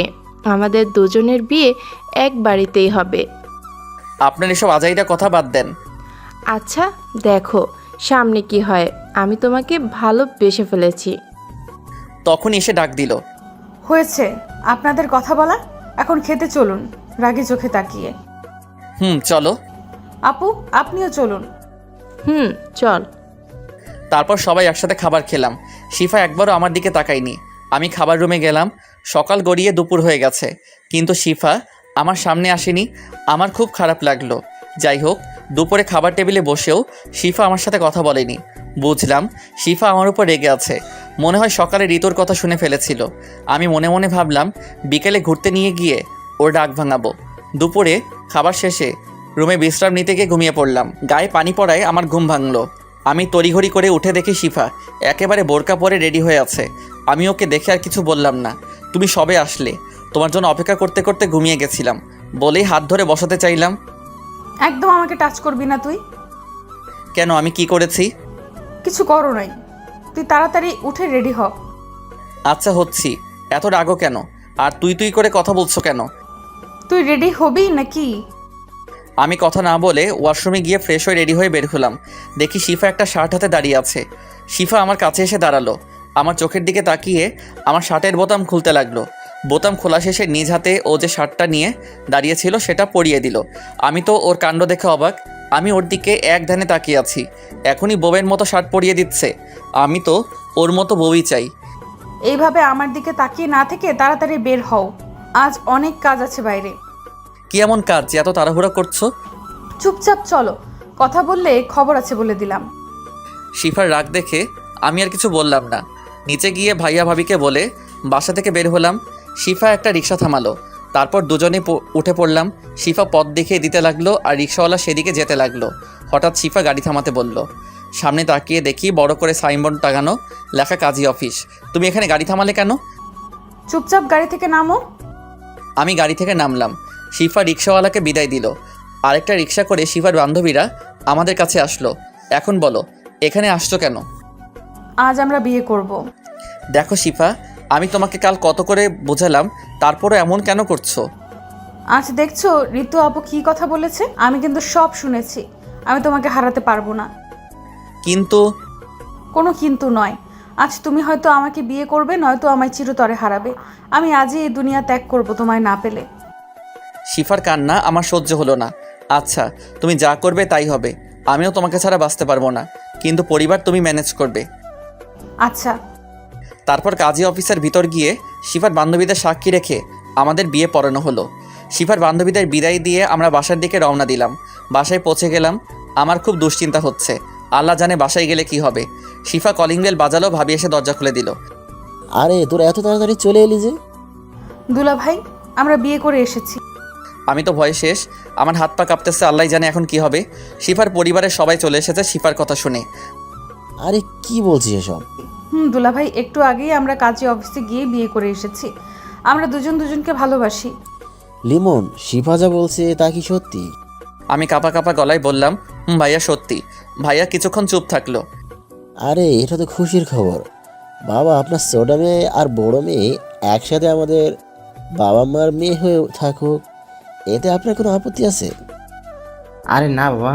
আমাদের দুজনের বিয়ে এক বাড়িতেই হবে। আপনার এসব আজাইরা কথা বাদ দেন। আচ্ছা দেখো সামনে কি হয়, আমি তোমাকে ভালোবেসে ফেলেছি। তখন এসে ডাক দিল। হয়েছে আপনাদের কথা বলা, এখন খেতে চলুন, রাগে চোখে তাকিয়ে। চলো। আপু, আপনিও চলুন। চল। তারপর সবাই একসাথে খাবার খেলাম। শিফা একবারও আমার দিকে তাকায়নি। আমি খাবার রুমে গেলাম। সকাল গড়িয়ে দুপুর হয়ে গেছে, কিন্তু শিফা আমার সামনে আসেনি। আমার খুব খারাপ লাগলো। যাই হোক, দুপুরে খাবার টেবিলে বসেও শিফা আমার সাথে কথা বলেনি। বুঝলাম শিফা আমার উপর রেগে আছে। মনে হয় সকালে ঋতুর কথা শুনে ফেলেছিল। আমি মনে মনে ভাবলাম বিকেলে ঘুরতে নিয়ে গিয়ে ওর রাগ ভাঙাবো। দুপুরে খাবার শেষে রুমে বিশ্রাম নিতে গিয়ে ঘুমিয়ে পড়লাম। গায়ে পানি পড়ায় আমার ঘুম ভাঙলো। আমি তড়িঘড়ি করে উঠে দেখি শিফা একেবারে বোরকা পরে রেডি হয়ে আছে। আমি ওকে দেখে আর কিছু বললাম না। তুমি সবে আসলে, তোমার জন্য অপেক্ষা করতে করতে ঘুমিয়ে গেছিলাম বলেই হাত ধরে বসাতে চাইলাম। একদম আমাকে টাচ করবি না তুই। কেন, আমি কি করেছি? কিছু করো নাই, তুই তাড়াতাড়ি উঠে রেডি হ। আচ্ছা হচ্ছি, এত রাগও কেন? আর তুই তুই করে কথা বলছো কেন? তুই রেডি হবি নাকি? আমি কথা না বলে ওয়াশরুমে গিয়ে ফ্রেশ হয়ে রেডি হয়ে বের হলাম। দেখি শিফা একটা শার্ট হাতে দাঁড়িয়ে আছে। শিফা আমার কাছে এসে দাঁড়ালো, আমার চোখের দিকে তাকিয়ে আমার শার্টের বোতাম খুলতে লাগলো। বোতাম খোলা শেষে নিজ হাতে ও যে শার্টটা নিয়ে দাঁড়িয়েছিল সেটা পরিয়ে দিল। আমি তো ওর কাণ্ড দেখে অবাক। আমি ওর দিকে এক ধ্যানে তাকিয়ে আছি। এখনই বউয়ের মতো শার্ট পরিয়ে দিচ্ছে। আমি তো ওর মতো বউই চাই। এইভাবে আমার দিকে তাকিয়ে না থেকে তাড়াতাড়ি বের হও, আজ অনেক কাজ আছে বাইরে। কি এমন কাজ যে এত তাড়াহুড়া করছো? চুপচাপ চলো, কথা বললে খবর আছে বলে দিলাম। শিফার রাগ দেখে আমি আর কিছু বললাম না। নিচে গিয়ে ভাইয়া ভাবিকে বলে বাসা থেকে বের হলাম। শিফা একটা রিক্সা থামালো, তারপর দুজনে উঠে পড়লাম। শিফা পথ দেখিয়ে দিতে লাগলো আর রিক্সাওয়ালা সেদিকে যেতে লাগলো। হঠাৎ শিফা গাড়ি থামাতে বলল। সামনে তাকিয়ে দেখি বড় করে সাইনবোর্ড টাঙানো, লেখা কাজী অফিস। তুমি এখানে গাড়ি থামালে কেন? চুপচাপ গাড়ি থেকে নামো। আমি গাড়ি থেকে নামলাম। শিফা রিক্সাওয়ালাকে বিদায় দিল। আরেকটা রিক্সা করে শিফার বান্ধবীরা আমাদের কাছে আসলো। এখন বলো, এখানে আসছো কেন? আজ আমরা বিয়ে করব। দেখো শিফা, আমি তোমাকে কাল কত করে বোঝালাম, তারপরও এমন কেন করছো? আজ দেখছো ঋতু আপু কি কথা বলেছে? আমি কিন্তু সব শুনেছি। আমি তোমাকে হারাতে পারবো না। কিন্তু কোনো কিন্তু নয়। আজ তুমি হয়তো আমাকে বিয়ে করবে, নয়তো আমায় চিরতরে হারাবে। আমি আজই এই দুনিয়া ত্যাগ করব তোমায় না পেলে। শিফার কান্না আমার সহ্য হলো না। আচ্ছা, তুমি যা করবে তাই হবে। আমিও তোমাকে ছাড়া বাঁচতে পারবো না, কিন্তু পরিবার তুমি ম্যানেজ করবে। আচ্ছা। তারপর কাজী অফিসের ভিতর গিয়ে শিফার বান্ধবীদের সাক্ষী রেখে আমাদের বিয়ে পড়ানো হলো। শিফার বান্ধবীদের বিদায় দিয়ে আমরা বাসার দিকে রওনা দিলাম। বাসায় পৌঁছে গেলাম। আমার খুব দুশ্চিন্তা হচ্ছে, আল্লাহ জানে বাসায় গেলে কি হবে। শিফা কলিং বেল বাজালো, ভাবি এসে দরজা খুলে দিল। আরে তোরা এত তাড়াতাড়ি চলে এলি যে? দুলা ভাই, আমরা বিয়ে করে এসেছি। আমি তো ভয়ে শেষ, আমার হাত পা কাঁপতেছে, আল্লাহ জানে এখন কি হবে। শিফার পরিবারের সবাই চলে এসেছে শিফার কথা শুনে। আরে কি বলছিস এসব? দুলা ভাই, একটু আগেই আমরা কাজী অফিসে গিয়ে বিয়ে করে এসেছি। আমরা দুজন দুজনকে ভালোবাসি। লিমন, শিফা যা বলছে তা কি সত্যি? আমি কাঁপা কাঁপা গলায় বললাম, ভাইয়া সত্যি। ভাইয়া কিছুক্ষণ চুপ থাকলো। আরে এটা তো খুশির খবর বাবা, আপনার ছোট মেয়ে আর বড় মেয়ে একসাথে আমাদের বাবা মার মেয়ে হয়ে থাকুক, এতে আপনার কোনো আপত্তি আছে? আরে না বাবা,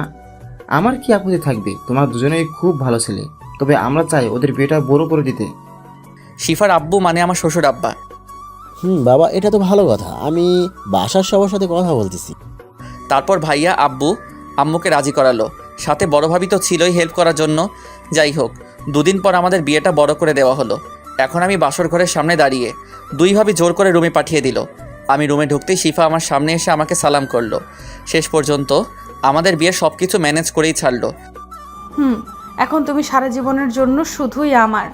আমার কি আপত্তি থাকবে? তোমার দুজনেই খুব ভালো ছেলে, তবে আমরা চাই ওদের বিয়েটা বড় করে দিতে। শিফার আব্বু মানে আমার শ্বশুর আব্বা। বাবা, এটা তো ভালো কথা, আমি বাসার সবার সাথে কথা বলতেছি। তারপর ভাইয়া আব্বু আম্মুকে রাজি করালো, সাথে বড় ভাবি তো ছিলই হেল্প করার জন্য। যাই হোক, দুদিন পর আমাদের বিয়েটা বড় করে দেওয়া হলো। এখন আমি বাসর ঘরের সামনে দাঁড়িয়ে, দুই ভাবি জোর করে রুমে পাঠিয়ে দিল। আমি রুমে ঢুকতেই শিফা আমার সামনে এসে আমাকে সালাম করলো। শেষ পর্যন্ত আমাদের বিয়ে সব কিছু ম্যানেজ করেই ছাড়লো। এখন তুমি সারা জীবনের জন্য শুধুই আমার।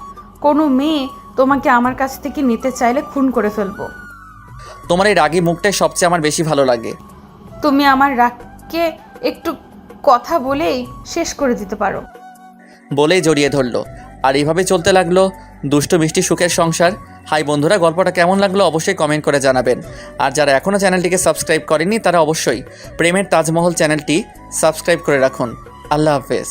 কোনো মেয়ে তোমাকে আমার কাছ থেকে নিতে চাইলে খুন করে ফেলবো। তোমার এই রাগী মুখটাই সবচেয়ে আমার বেশি ভালো লাগে। তুমি আমার রাগকে একটু কথা বলেই শেষ করে দিতে পারো। বলেই জড়িয়ে ধরলো। আর এইভাবে চলতে লাগলো দুষ্টু মিষ্টি সুখের সংসার। হাই বন্ধুরা, গল্পটা কেমন লাগলো অবশ্যই কমেন্ট করে জানাবেন। আর যারা এখনও চ্যানেলটিকে সাবস্ক্রাইব করেনি তারা অবশ্যই প্রেমের তাজমহল চ্যানেলটি সাবস্ক্রাইব করে রাখুন। আল্লাহ হাফেজ।